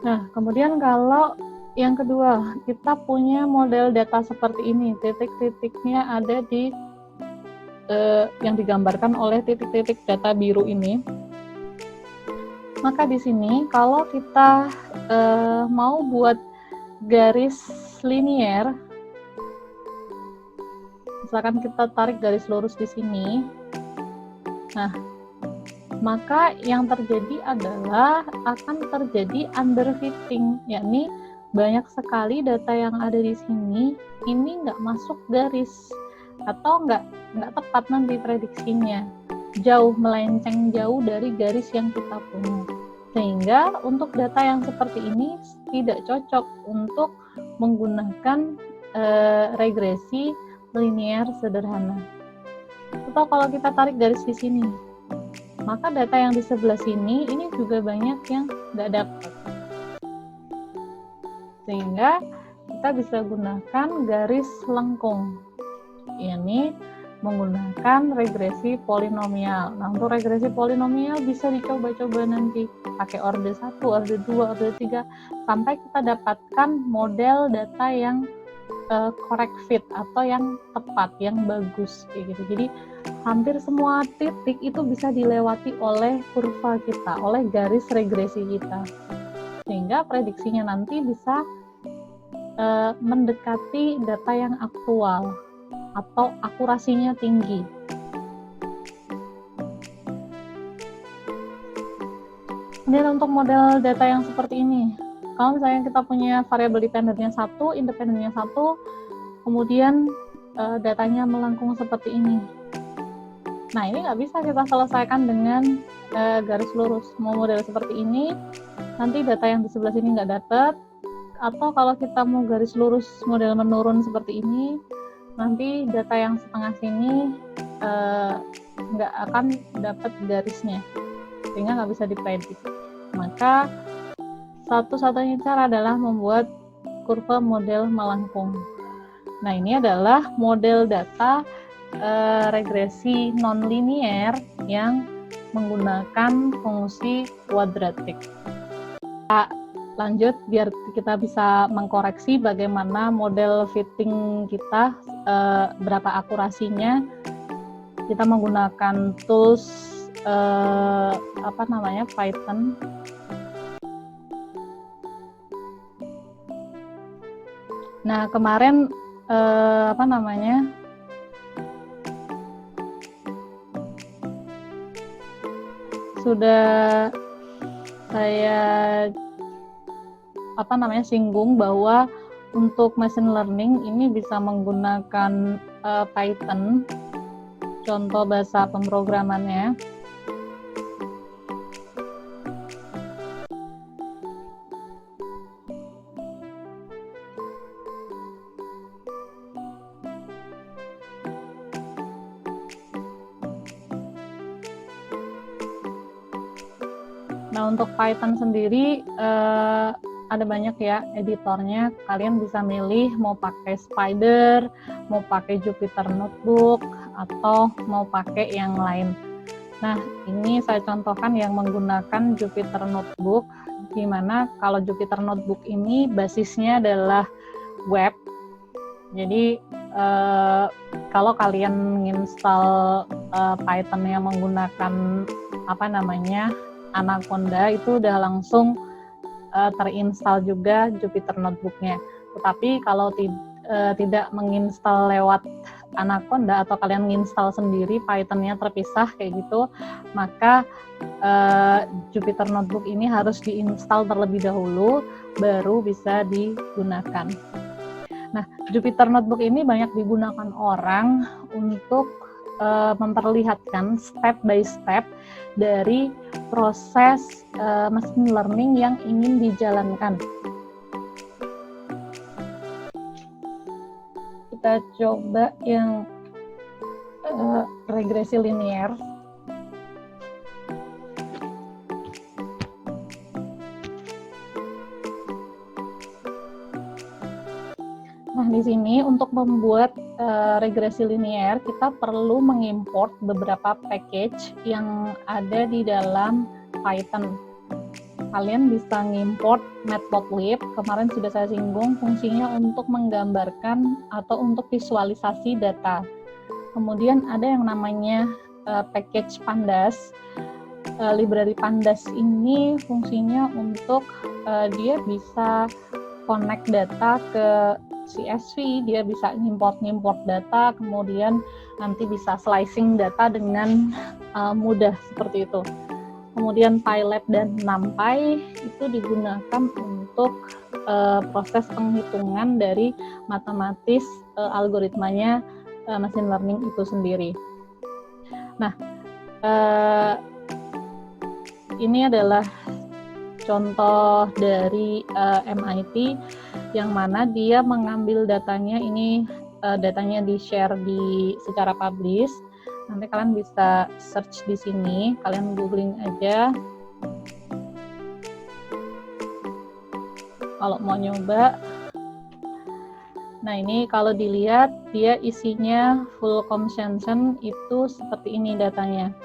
Nah, kemudian kalau yang kedua, kita punya model data seperti ini, titik-titiknya ada di yang digambarkan oleh titik-titik data biru ini. Maka di sini kalau kita mau buat garis linier, misalkan kita tarik garis lurus di sini, nah maka yang terjadi adalah akan terjadi underfitting, yakni banyak sekali data yang ada di sini ini nggak masuk garis atau nggak tepat nanti prediksinya, melenceng jauh dari garis yang kita punya, sehingga untuk data yang seperti ini tidak cocok untuk menggunakan regresi linier sederhana. Atau kalau kita tarik garis di sini, maka data yang di sebelah sini ini juga banyak yang nggak dapat, sehingga kita bisa gunakan garis lengkung, ini menggunakan regresi polinomial. Nah, untuk regresi polinomial bisa dicoba-coba nanti pakai orde 1, orde 2, orde 3 sampai kita dapatkan model data yang correct fit atau yang tepat, yang bagus kayak gitu. Jadi hampir semua titik itu bisa dilewati oleh kurva kita, oleh garis regresi kita, sehingga prediksinya nanti bisa mendekati data yang aktual atau akurasinya tinggi. Kemudian untuk model data yang seperti ini, kalau misalnya kita punya variabel dependennya 1, independennya 1, kemudian datanya melengkung seperti ini. Nah, ini nggak bisa kita selesaikan dengan garis lurus. Mau model seperti ini, nanti data yang di sebelah sini nggak dapat, atau kalau kita mau garis lurus model menurun seperti ini, nanti data yang setengah sini nggak akan dapat garisnya, sehingga nggak bisa diprediksi. Maka satu-satunya cara adalah membuat kurva model melengkung. Nah, ini adalah model data regresi non-linier yang menggunakan fungsi kuadratik. Lanjut biar kita bisa mengkoreksi bagaimana model fitting kita, berapa akurasinya. Kita menggunakan tools Python. Nah, kemarin sudah saya singgung bahwa untuk machine learning ini bisa menggunakan Python, contoh bahasa pemrogramannya. Nah, untuk Python sendiri ada banyak ya editornya. Kalian bisa milih mau pakai Spider, mau pakai Jupyter Notebook, atau mau pakai yang lain. Nah, ini saya contohkan yang menggunakan Jupyter Notebook, di mana kalau Jupyter Notebook ini basisnya adalah web. Jadi kalau kalian menginstal Python yang menggunakan Anaconda, itu udah langsung terinstall juga Jupyter Notebook-nya. Tetapi kalau tidak menginstal lewat Anaconda atau kalian menginstal sendiri Python-nya terpisah kayak gitu, maka Jupyter Notebook ini harus diinstal terlebih dahulu baru bisa digunakan. Nah, Jupyter Notebook ini banyak digunakan orang untuk memperlihatkan step by step dari proses machine learning yang ingin dijalankan. Kita coba yang regresi linear. Nah, di sini untuk membuat regresi linear, kita perlu mengimport beberapa package yang ada di dalam Python. Kalian bisa ngimport matplotlib, kemarin sudah saya singgung, fungsinya untuk menggambarkan atau untuk visualisasi data. Kemudian ada yang namanya package pandas. Library pandas ini fungsinya untuk dia bisa connect data ke CSV, dia bisa ngimport data, kemudian nanti bisa slicing data dengan mudah seperti itu. Kemudian PyLab dan NumPy itu digunakan untuk proses penghitungan dari matematis algoritmanya machine learning itu sendiri. Nah, ini adalah contoh dari MIT yang mana dia mengambil datanya, ini datanya di-share secara publish. Nanti kalian bisa search di sini, kalian googling aja. Kalau mau nyoba. Nah, ini kalau dilihat dia isinya full consumption itu seperti ini datanya.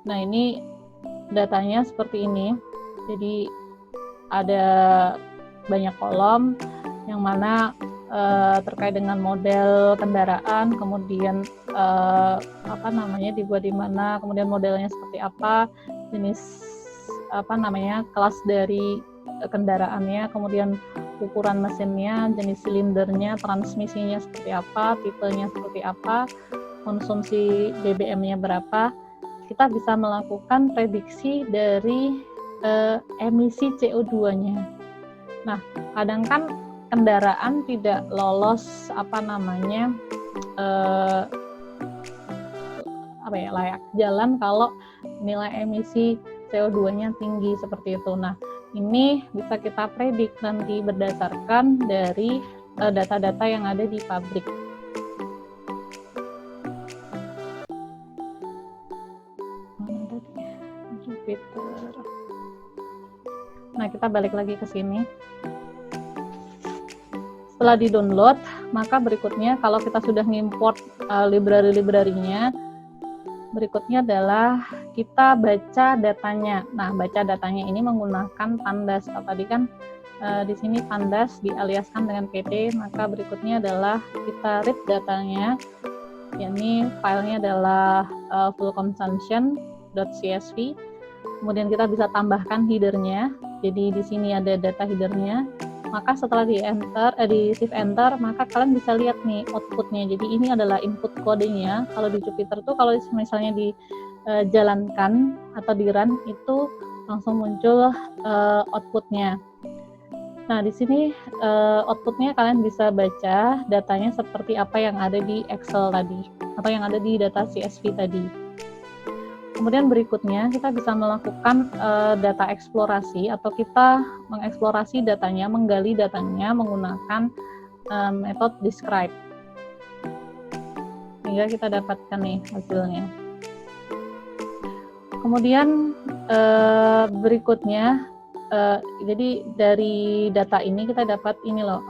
Nah, ini datanya seperti ini. Jadi ada banyak kolom yang mana terkait dengan model kendaraan, kemudian dibuat di mana, kemudian modelnya seperti apa, jenis kelas dari kendaraannya, kemudian ukuran mesinnya, jenis silindernya, transmisinya seperti apa, tipenya seperti apa, konsumsi BBM-nya berapa. Kita bisa melakukan prediksi dari emisi CO2-nya. Nah, kadang kan kendaraan tidak lolos layak jalan kalau nilai emisi CO2-nya tinggi seperti itu. Nah, ini bisa kita predik nanti berdasarkan dari data-data yang ada di pabrik. Nah, kita balik lagi ke sini. Setelah di-download, maka berikutnya kalau kita sudah ngimport library-library-nya, berikutnya adalah kita baca datanya. Nah, baca datanya ini menggunakan pandas. Tadi kan di sini pandas dialiaskan dengan PT, maka berikutnya adalah kita read datanya. Yakni filenya adalah full consumption.csv. Kemudian kita bisa tambahkan header-nya. Jadi di sini ada data header-nya, Maka setelah di shift enter, maka kalian bisa lihat nih outputnya. Jadi ini adalah input kodenya. Kalau di Jupyter tuh kalau misalnya dijalankan atau di run itu langsung muncul outputnya. Nah, di sini outputnya kalian bisa baca datanya seperti apa yang ada di Excel tadi atau yang ada di data CSV tadi. Kemudian berikutnya kita bisa melakukan data eksplorasi atau kita mengeksplorasi datanya, menggali datanya menggunakan metode describe. Sehingga kita dapatkan nih hasilnya. Kemudian berikutnya, jadi dari data ini kita dapat ini loh,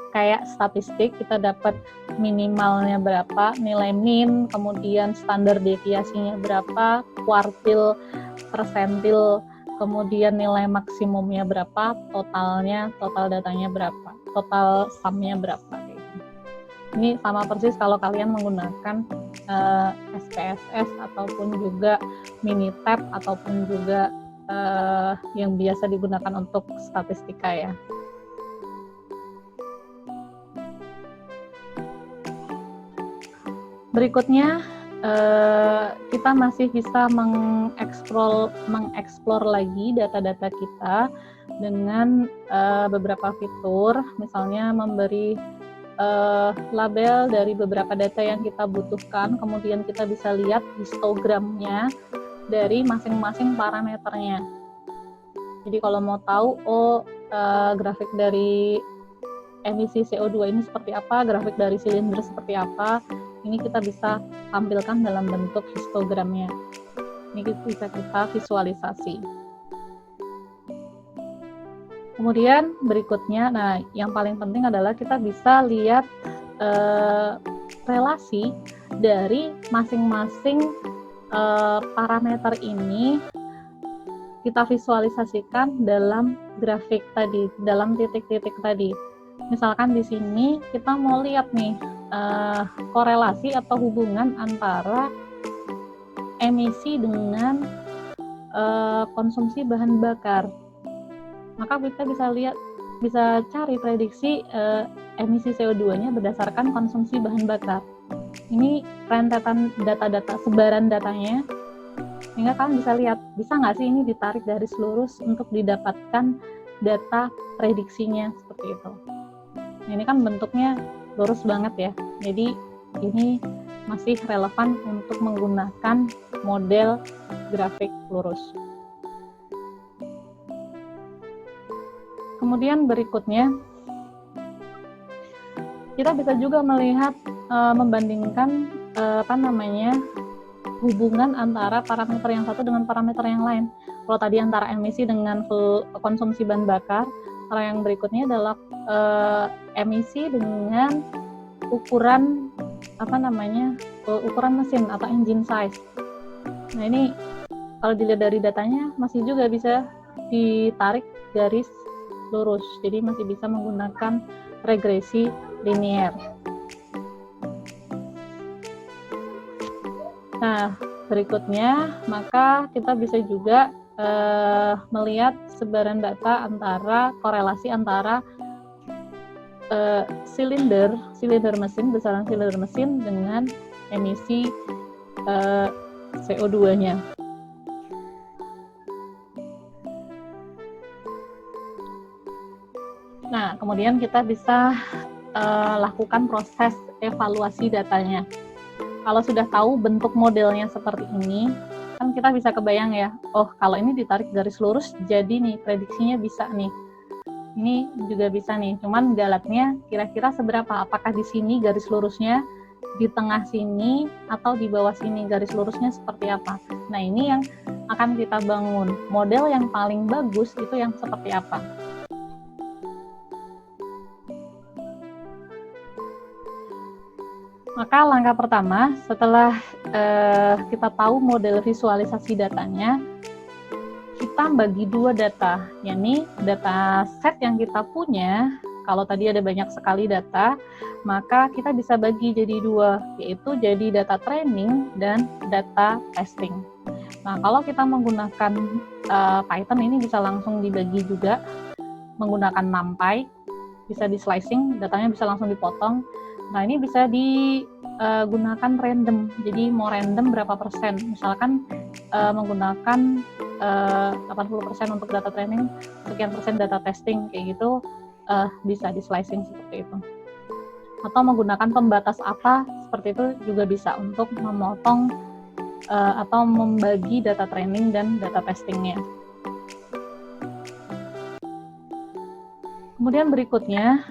kayak statistik, kita dapat minimalnya berapa, nilai min, kemudian standar deviasinya berapa, kuartil, persentil, kemudian nilai maksimumnya berapa, total datanya berapa, total sumnya berapa. Ini sama persis kalau kalian menggunakan SPSS ataupun juga Minitab ataupun juga yang biasa digunakan untuk statistika ya. Berikutnya kita masih bisa mengeksplor lagi data-data kita dengan beberapa fitur, misalnya memberi label dari beberapa data yang kita butuhkan, kemudian kita bisa lihat histogramnya dari masing-masing parameternya. Jadi kalau mau tahu, grafik dari emisi CO2 ini seperti apa, grafik dari silinder seperti apa, ini kita bisa tampilkan dalam bentuk histogramnya. Ini bisa kita visualisasi. Kemudian berikutnya, nah yang paling penting adalah kita bisa lihat relasi dari masing-masing parameter ini kita visualisasikan dalam grafik tadi, dalam titik-titik tadi. Misalkan di sini kita mau lihat nih korelasi atau hubungan antara emisi dengan konsumsi bahan bakar. Maka kita bisa cari prediksi emisi CO2-nya berdasarkan konsumsi bahan bakar. Ini rentetan data-data, sebaran datanya, sehingga kalian bisa lihat, bisa nggak sih ini ditarik garis lurus untuk didapatkan data prediksinya seperti itu. Nah, ini kan bentuknya lurus banget ya, jadi ini masih relevan untuk menggunakan model grafik lurus. Kemudian berikutnya, kita bisa juga melihat, membandingkan hubungan antara parameter yang satu dengan parameter yang lain. Kalau tadi antara emisi dengan konsumsi bahan bakar, kalau yang berikutnya adalah emisi dengan ukuran ukuran mesin atau engine size. Nah ini kalau dilihat dari datanya masih juga bisa ditarik garis lurus, jadi masih bisa menggunakan regresi linier. Nah, berikutnya maka kita bisa juga melihat sebaran data antara korelasi antara silinder mesin, besaran silinder mesin dengan emisi CO2-nya. Nah, kemudian kita bisa lakukan proses evaluasi datanya. Kalau sudah tahu bentuk modelnya seperti ini, kan kita bisa kebayang ya, kalau ini ditarik garis lurus, jadi nih prediksinya bisa nih. Ini juga bisa nih, cuman galatnya kira-kira seberapa? Apakah di sini garis lurusnya, di tengah sini, atau di bawah sini garis lurusnya seperti apa? Nah, ini yang akan kita bangun. Model yang paling bagus itu yang seperti apa? Maka langkah pertama setelah kita tahu model visualisasi datanya, kita bagi dua data, yakni data set yang kita punya. Kalau tadi ada banyak sekali data, maka kita bisa bagi jadi dua, yaitu jadi data training dan data testing. Nah, kalau kita menggunakan Python ini bisa langsung dibagi juga. menggunakan NumPy, bisa di slicing, datanya bisa langsung dipotong. Nah, ini bisa digunakan random, jadi mau random berapa persen, misalkan menggunakan 80% untuk data training, sekian persen data testing, kayak gitu, bisa di slicing seperti itu. Atau menggunakan pembatas apa, seperti itu juga bisa untuk memotong atau membagi data training dan data testingnya. Kemudian berikutnya,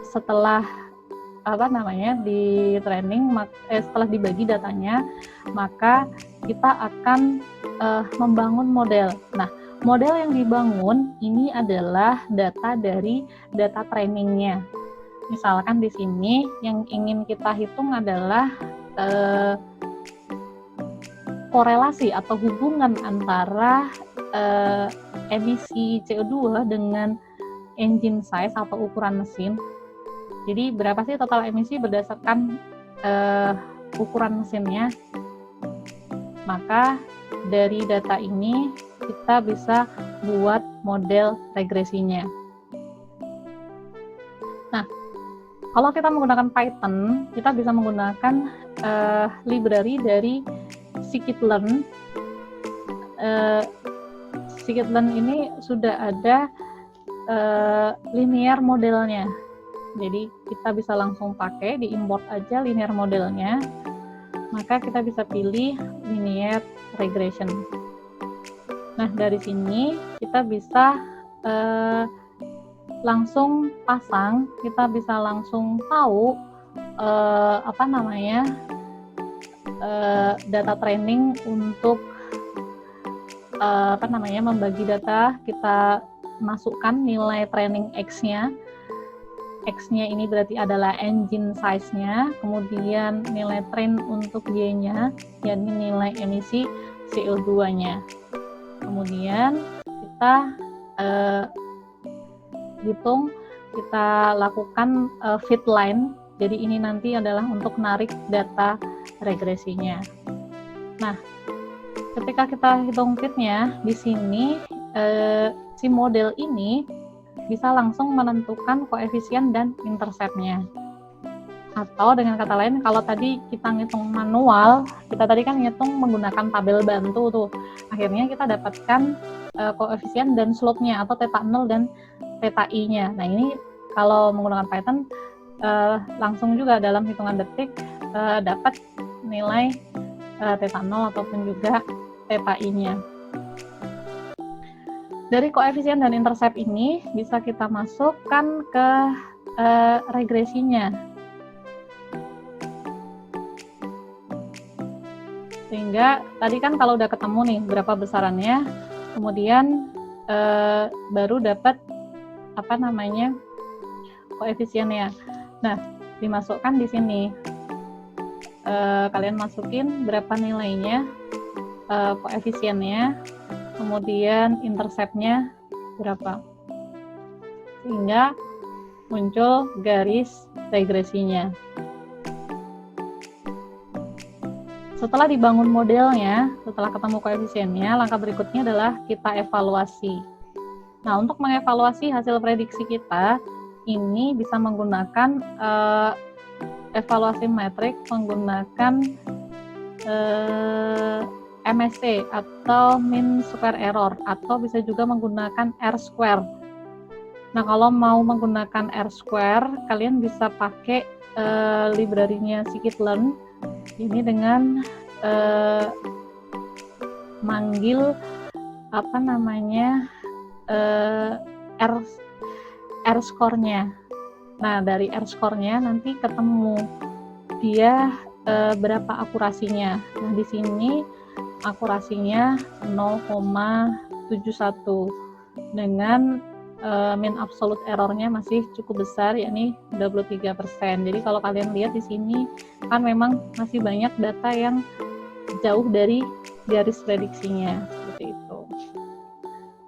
setelah di training, setelah dibagi datanya, maka kita akan membangun model. Nah, model yang dibangun ini adalah data dari data trainingnya. Misalkan di sini yang ingin kita hitung adalah korelasi atau hubungan antara emisi CO2 dengan engine size atau ukuran mesin. Jadi berapa sih total emisi berdasarkan ukuran mesinnya. Maka dari data ini kita bisa buat model regresinya. Nah, kalau kita menggunakan Python, kita bisa menggunakan library dari scikit-learn. Scikit-learn ini sudah ada linear modelnya. Jadi kita bisa langsung pakai, di-import aja linear modelnya. Maka kita bisa pilih linear regression. Nah, dari sini kita bisa langsung pasang, kita bisa langsung tahu data training untuk membagi data. Kita masukkan nilai training X-nya. X-nya ini berarti adalah engine size-nya, kemudian nilai train untuk Y-nya, yakni nilai emisi CO2-nya. Kemudian kita hitung, kita lakukan fit line. Jadi ini nanti adalah untuk narik data regresinya. Nah, ketika kita hitung fitnya, di sini si model ini bisa langsung menentukan koefisien dan interceptnya. Atau dengan kata lain, kalau tadi kita ngitung manual, kita tadi kan ngitung menggunakan tabel bantu tuh. Akhirnya kita dapatkan koefisien dan slope-nya atau theta 0 dan theta i-nya. Nah, ini kalau menggunakan Python langsung juga dalam hitungan detik dapat nilai theta 0 ataupun juga theta i-nya. Dari koefisien dan intercept ini bisa kita masukkan ke regresinya. Sehingga tadi kan kalau udah ketemu nih berapa besarannya, kemudian baru dapat koefisiennya. Nah, dimasukkan di sini. Kalian masukin berapa nilainya, koefisiennya, kemudian interceptnya berapa, sehingga muncul garis regresinya. Setelah dibangun modelnya, setelah ketemu koefisiennya, langkah berikutnya adalah kita evaluasi. Nah, untuk mengevaluasi hasil prediksi kita, ini bisa menggunakan evaluasi metrik menggunakan MSE atau mean square error, atau bisa juga menggunakan R-square. Nah, kalau mau menggunakan R-square, kalian bisa pakai library-nya scikit-learn ini dengan manggil R-score-nya. Nah, dari R-score-nya nanti ketemu dia berapa akurasinya. Nah, di sini akurasinya 0,71 dengan mean absolute error-nya masih cukup besar, yakni 23%. Jadi kalau kalian lihat di sini kan memang masih banyak data yang jauh dari garis prediksinya, seperti itu.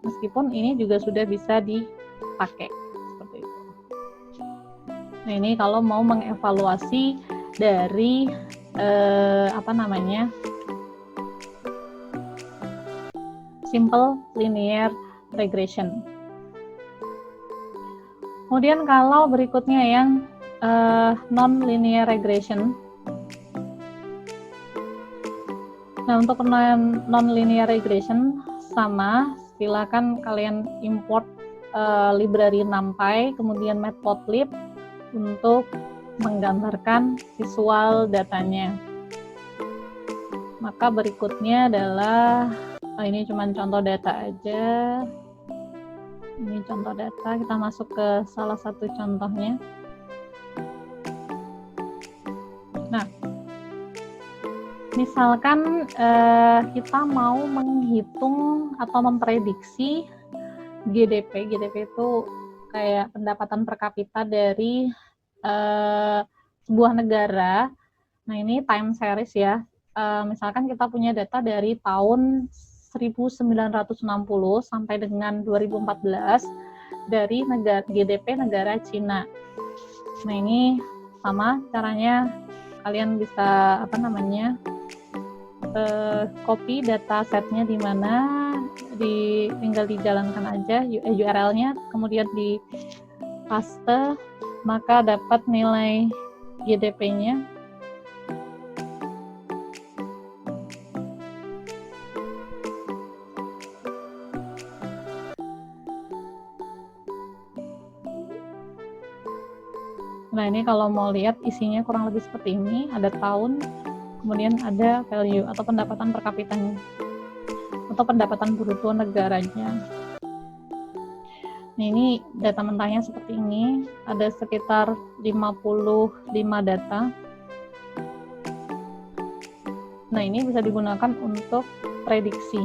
Meskipun ini juga sudah bisa dipakai seperti itu. Nah, ini kalau mau mengevaluasi dari simple linear regression. Kemudian kalau berikutnya yang non-linear regression. Nah, untuk non-linear regression sama, silakan kalian import library NumPy, kemudian Matplotlib untuk menggambarkan visual datanya. Maka berikutnya adalah, ini cuma contoh data aja. Ini contoh data, kita masuk ke salah satu contohnya. Nah, misalkan kita mau menghitung atau memprediksi GDP. GDP itu kayak pendapatan per kapita dari sebuah negara. Nah, ini time series ya. Misalkan kita punya data dari tahun 1960 sampai dengan 2014 dari GDP negara Cina. Nah, ini sama caranya, kalian bisa copy data setnya di mana, tinggal dijalankan aja URL-nya, kemudian di paste, maka dapat nilai GDP-nya. Nah, ini kalau mau lihat isinya kurang lebih seperti ini, ada tahun, kemudian ada value atau pendapatan per kapitanya atau pendapatan bruto negaranya. Nah, ini data mentahnya seperti ini, ada sekitar 55 data. Nah, ini bisa digunakan untuk prediksi.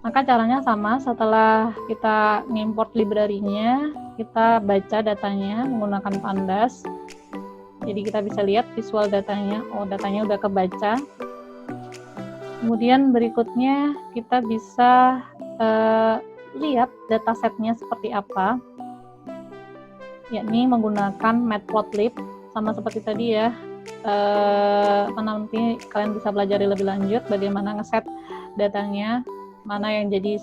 Maka caranya sama, setelah kita ngimport library-nya, kita baca datanya menggunakan Pandas. Jadi kita bisa lihat visual datanya, oh datanya udah kebaca. Kemudian berikutnya kita bisa lihat datasetnya seperti apa, yakni menggunakan Matplotlib, sama seperti tadi ya. Nanti kalian bisa pelajari lebih lanjut bagaimana ngeset datanya, mana yang jadi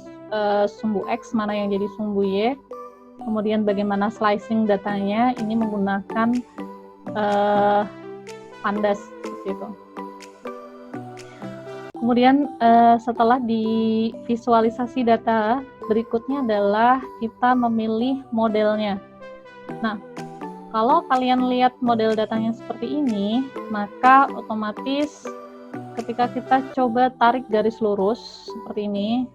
sumbu X, mana yang jadi sumbu Y, kemudian bagaimana slicing datanya, ini menggunakan Pandas seperti itu. Kemudian setelah divisualisasi data, berikutnya adalah kita memilih modelnya. Nah, kalau kalian lihat model datanya seperti ini, maka otomatis ketika kita coba tarik garis lurus seperti ini,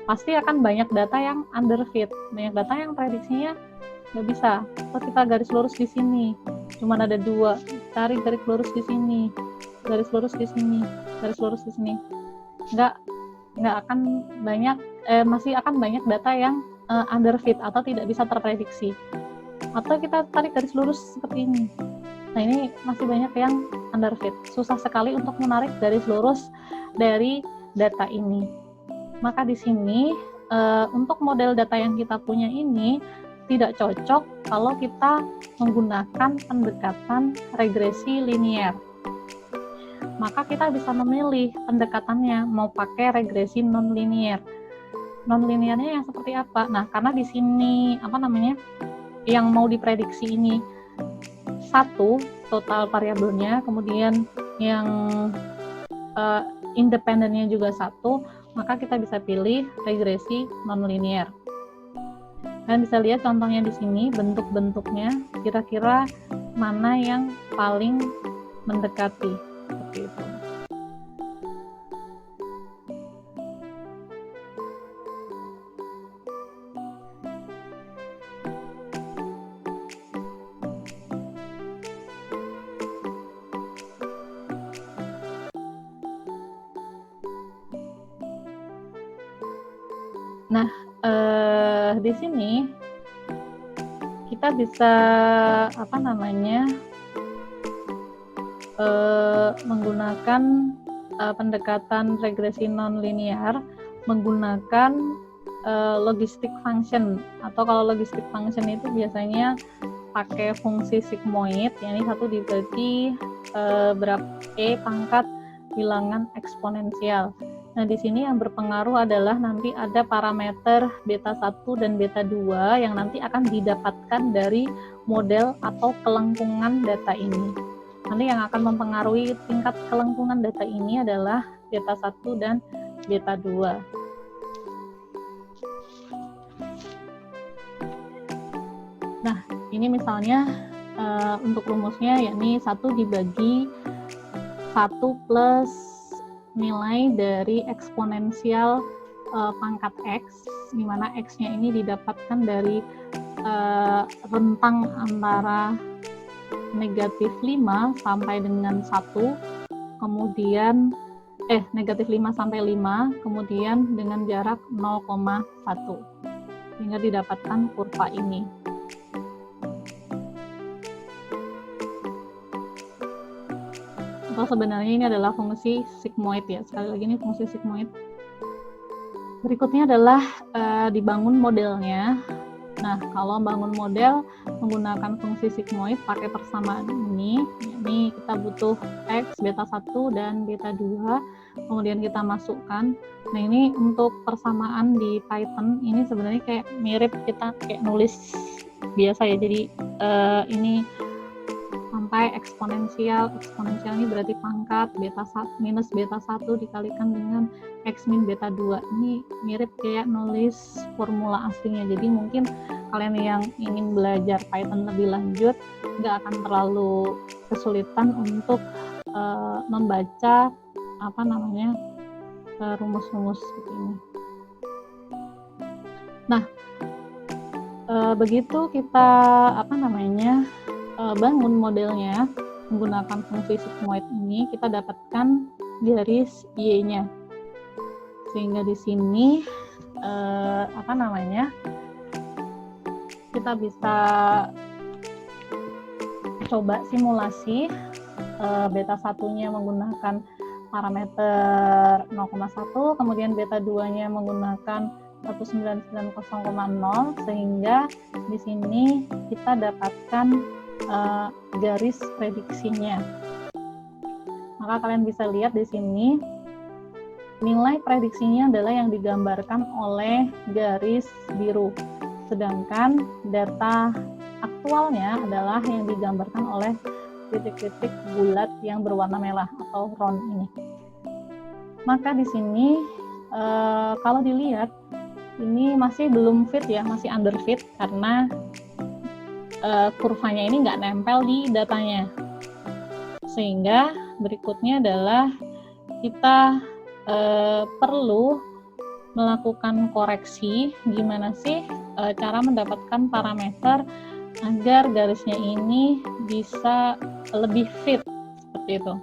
pasti akan banyak data yang underfit, banyak data yang prediksinya nggak bisa. Kalau kita garis lurus di sini, cuma ada 2, tarik garis lurus di sini, garis lurus di sini, garis lurus di sini, nggak akan banyak, masih akan banyak data yang underfit atau tidak bisa terprediksi. Atau kita tarik garis lurus seperti ini, nah ini masih banyak yang underfit, susah sekali untuk menarik garis lurus dari data ini. Maka di sini untuk model data yang kita punya ini tidak cocok kalau kita menggunakan pendekatan regresi linear. Maka kita bisa memilih pendekatannya, mau pakai regresi non-linear. Non-linearnya yang seperti apa? Nah, karena di sini yang mau diprediksi ini 1 total variabelnya, kemudian yang independennya juga 1, maka kita bisa pilih regresi non-linear. Kalian bisa lihat contohnya di sini, bentuk-bentuknya kira-kira mana yang paling mendekati, seperti itu. Nah, di sini kita bisa menggunakan pendekatan regresi non-linear menggunakan logistic function, atau kalau logistic function itu biasanya pakai fungsi sigmoid, yakni 1 dibagi berapa E pangkat bilangan eksponensial. Nah, di sini yang berpengaruh adalah nanti ada parameter beta 1 dan beta 2 yang nanti akan didapatkan dari model atau kelengkungan data ini. Nanti yang akan mempengaruhi tingkat kelengkungan data ini adalah beta 1 dan beta 2. Nah, ini misalnya untuk rumusnya yakni 1 dibagi 1 plus nilai dari eksponensial pangkat X, di mana X-nya ini didapatkan dari rentang antara negatif 5 sampai dengan 1, kemudian negatif 5 sampai 5, kemudian dengan jarak 0,1, sehingga didapatkan kurva ini. Atau sebenarnya ini adalah fungsi sigmoid ya, sekali lagi ini fungsi sigmoid. Berikutnya adalah dibangun modelnya. Nah, kalau bangun model menggunakan fungsi sigmoid pakai persamaan ini, yakni kita butuh X, beta 1 dan beta 2, kemudian kita masukkan. Nah, ini untuk persamaan di Python ini sebenarnya kayak mirip kita kayak nulis biasa ya. Jadi ini sampai eksponensial ini berarti pangkat beta 1 minus beta 1 dikalikan dengan X min beta 2. Ini mirip kayak nulis formula aslinya. Jadi mungkin kalian yang ingin belajar Python lebih lanjut nggak akan terlalu kesulitan untuk membaca rumus-rumus seperti ini. Nah, begitu kita bangun modelnya menggunakan fungsi sigmoid ini, kita dapatkan garis Y-nya. Sehingga di sini kita bisa coba simulasi beta 1-nya menggunakan parameter 0,1, kemudian beta 2-nya menggunakan 199,0, sehingga di sini kita dapatkan garis prediksinya. Maka kalian bisa lihat di sini nilai prediksinya adalah yang digambarkan oleh garis biru, sedangkan data aktualnya adalah yang digambarkan oleh titik-titik bulat yang berwarna merah atau round ini. Maka di sini kalau dilihat ini masih belum fit ya, masih underfit karena kurvanya ini nggak nempel di datanya. Sehingga berikutnya adalah kita perlu melakukan koreksi gimana sih cara mendapatkan parameter agar garisnya ini bisa lebih fit seperti itu.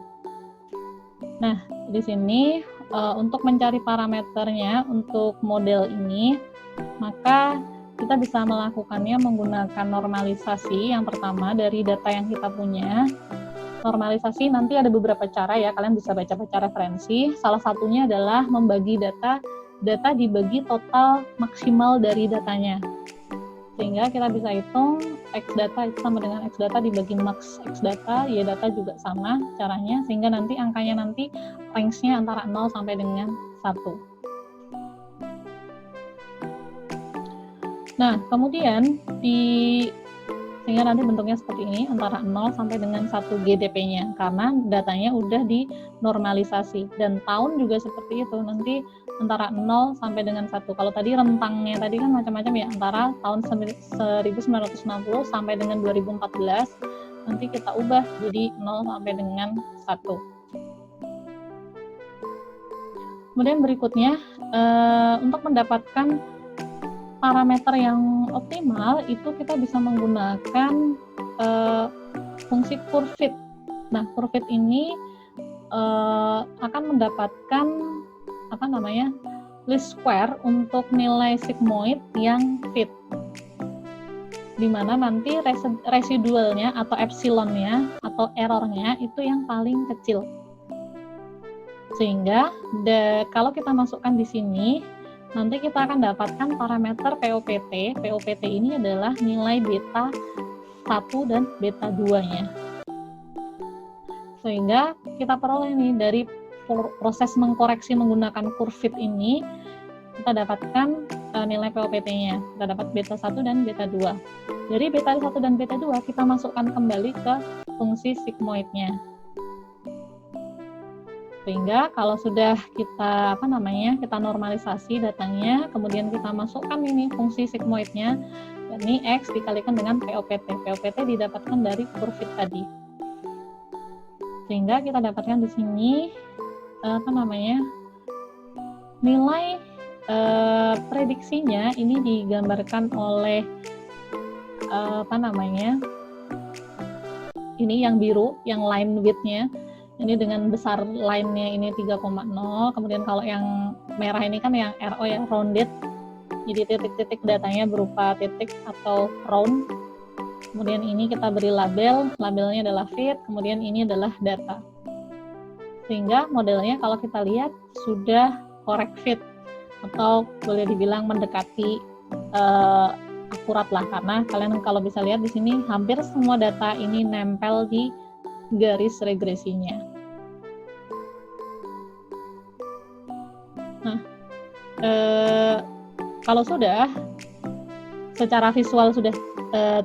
Nah, di sini untuk mencari parameternya untuk model ini, maka kita bisa melakukannya menggunakan normalisasi. Yang pertama dari data yang kita punya. Normalisasi nanti ada beberapa cara ya, kalian bisa baca-baca referensi. Salah satunya adalah membagi data dibagi total maksimal dari datanya. Sehingga kita bisa hitung X data itu sama dengan X data dibagi max X data, Y data juga sama caranya, sehingga nanti angkanya nanti range-nya antara 0 sampai dengan 1. Nah, kemudian sehingga nanti bentuknya seperti ini, antara 0 sampai dengan 1 GDP-nya, karena datanya udah dinormalisasi. Dan tahun juga seperti itu, nanti antara 0 sampai dengan 1. Kalau tadi rentangnya tadi kan macam-macam ya, antara tahun 1990 sampai dengan 2014, nanti kita ubah jadi 0 sampai dengan 1. Kemudian berikutnya, untuk mendapatkan parameter yang optimal itu kita bisa menggunakan fungsi curve fit. Nah, curve fit ini akan mendapatkan least square untuk nilai sigmoid yang fit, di mana nanti residualnya atau epsilonnya atau errornya itu yang paling kecil. Sehingga kalau kita masukkan di sini, nanti kita akan dapatkan parameter POPT. POPT ini adalah nilai beta 1 dan beta 2-nya. Sehingga kita peroleh nih dari proses mengkoreksi menggunakan curve fit ini, kita dapatkan nilai POPT-nya. Kita dapat beta 1 dan beta 2. Dari beta 1 dan beta 2 kita masukkan kembali ke fungsi sigmoidnya. Sehingga kalau sudah kita kita normalisasi datanya, kemudian kita masukkan ini fungsi sigmoidnya, ini X dikalikan dengan POPT. POPT didapatkan dari curve fit tadi. Sehingga kita dapatkan di sini nilai prediksinya ini digambarkan oleh ini yang biru, yang line width-nya ini dengan besar line-nya ini 3,0. Kemudian kalau yang merah ini kan yang RO ya, rounded. Jadi titik-titik datanya berupa titik atau round. Kemudian ini kita beri labelnya adalah fit, kemudian ini adalah data. Sehingga modelnya kalau kita lihat sudah correct fit atau boleh dibilang mendekati akurat lah, karena kalian kalau bisa lihat di sini hampir semua data ini nempel di garis regresinya. Nah, kalau sudah secara visual sudah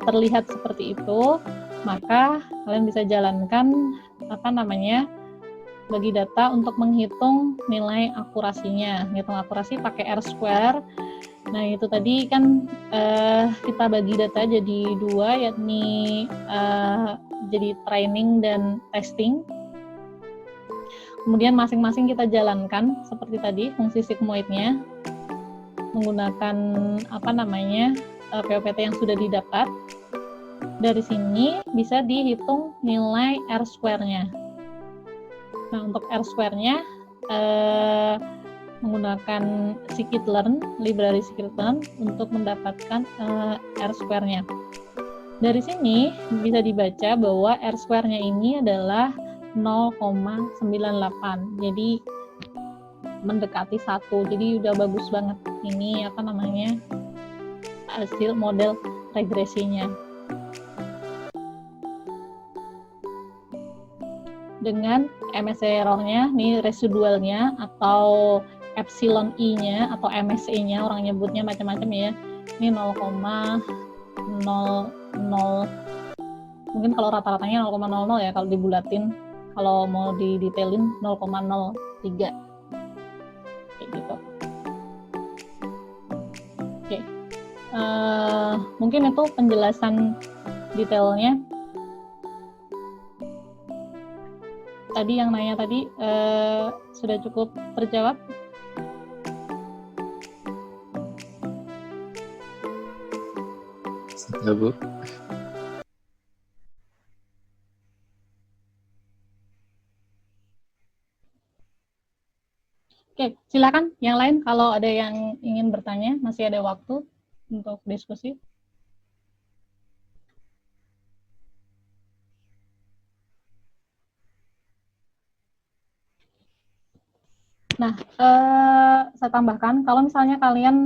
terlihat seperti itu, maka kalian bisa jalankan bagi data untuk menghitung nilai akurasinya. Ngitung akurasi pakai R-square. Nah, itu tadi kan kita bagi data jadi dua, yakni jadi training dan testing. Kemudian masing-masing kita jalankan seperti tadi fungsi sigmoidnya menggunakan POPT yang sudah didapat. Dari sini bisa dihitung nilai R-square-nya. Nah, untuk R-square-nya menggunakan scikit-learn, library scikit-learn untuk mendapatkan R-square-nya. Dari sini bisa dibaca bahwa R-square-nya ini adalah 0,98. Jadi mendekati 1. Jadi udah bagus banget ini hasil model regresinya. Dengan MSE error-nya, ini residualnya atau epsilon i-nya atau MSE-nya, orang nyebutnya macam-macam ya. Ini 0,00, mungkin kalau rata-ratanya 0,00 ya kalau dibulatin, kalau mau didetailin 0,03 kayak gitu. Oke. Mungkin itu penjelasan detailnya. Tadi yang nanya tadi sudah cukup terjawab? Sudah, Bu. Oke, silakan yang lain kalau ada yang ingin bertanya, masih ada waktu untuk diskusi. Nah, saya tambahkan, kalau misalnya kalian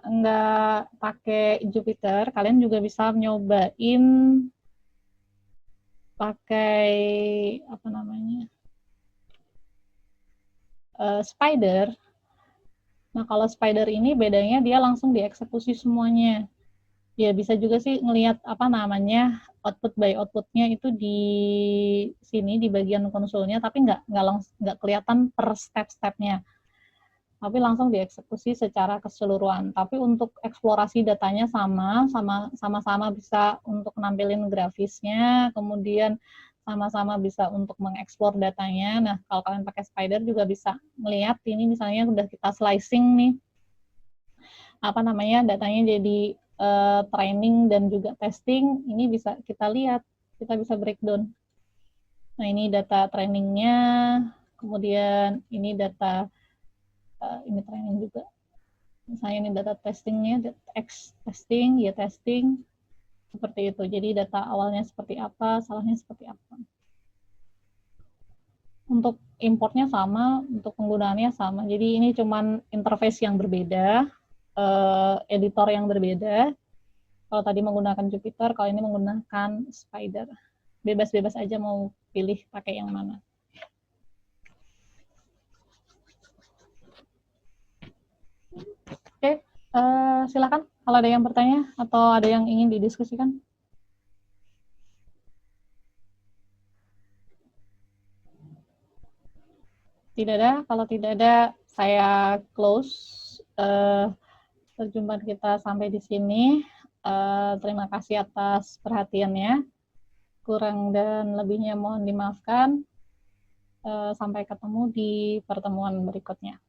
nggak pakai Jupyter, kalian juga bisa nyobain pakai Spider. Nah, kalau Spider ini bedanya dia langsung dieksekusi semuanya. Ya bisa juga sih ngelihat output by outputnya itu di sini di bagian konsolnya, tapi nggak kelihatan per step-stepnya, tapi langsung dieksekusi secara keseluruhan. Tapi untuk eksplorasi datanya sama-sama bisa untuk nampilin grafisnya, kemudian sama-sama bisa untuk mengeksplor datanya. Nah, kalau kalian pakai Spider juga bisa melihat ini misalnya udah kita slicing nih, datanya jadi training dan juga testing, ini bisa kita lihat, kita bisa breakdown. Nah, ini data trainingnya, kemudian ini data ini training juga. Misalnya ini data testingnya, X testing, Y testing, seperti itu. Jadi data awalnya seperti apa, salahnya seperti apa. Untuk importnya sama, untuk penggunaannya sama. Jadi ini cuman interface yang berbeda, editor yang berbeda. Kalau tadi menggunakan Jupyter, kalau ini menggunakan Spider. Bebas-bebas aja mau pilih pakai yang mana. Silakan kalau ada yang bertanya atau ada yang ingin didiskusikan. Tidak ada. Kalau tidak ada, saya close perjumpaan kita sampai di sini. Terima kasih atas perhatiannya. Kurang dan lebihnya mohon dimaafkan. Sampai ketemu di pertemuan berikutnya.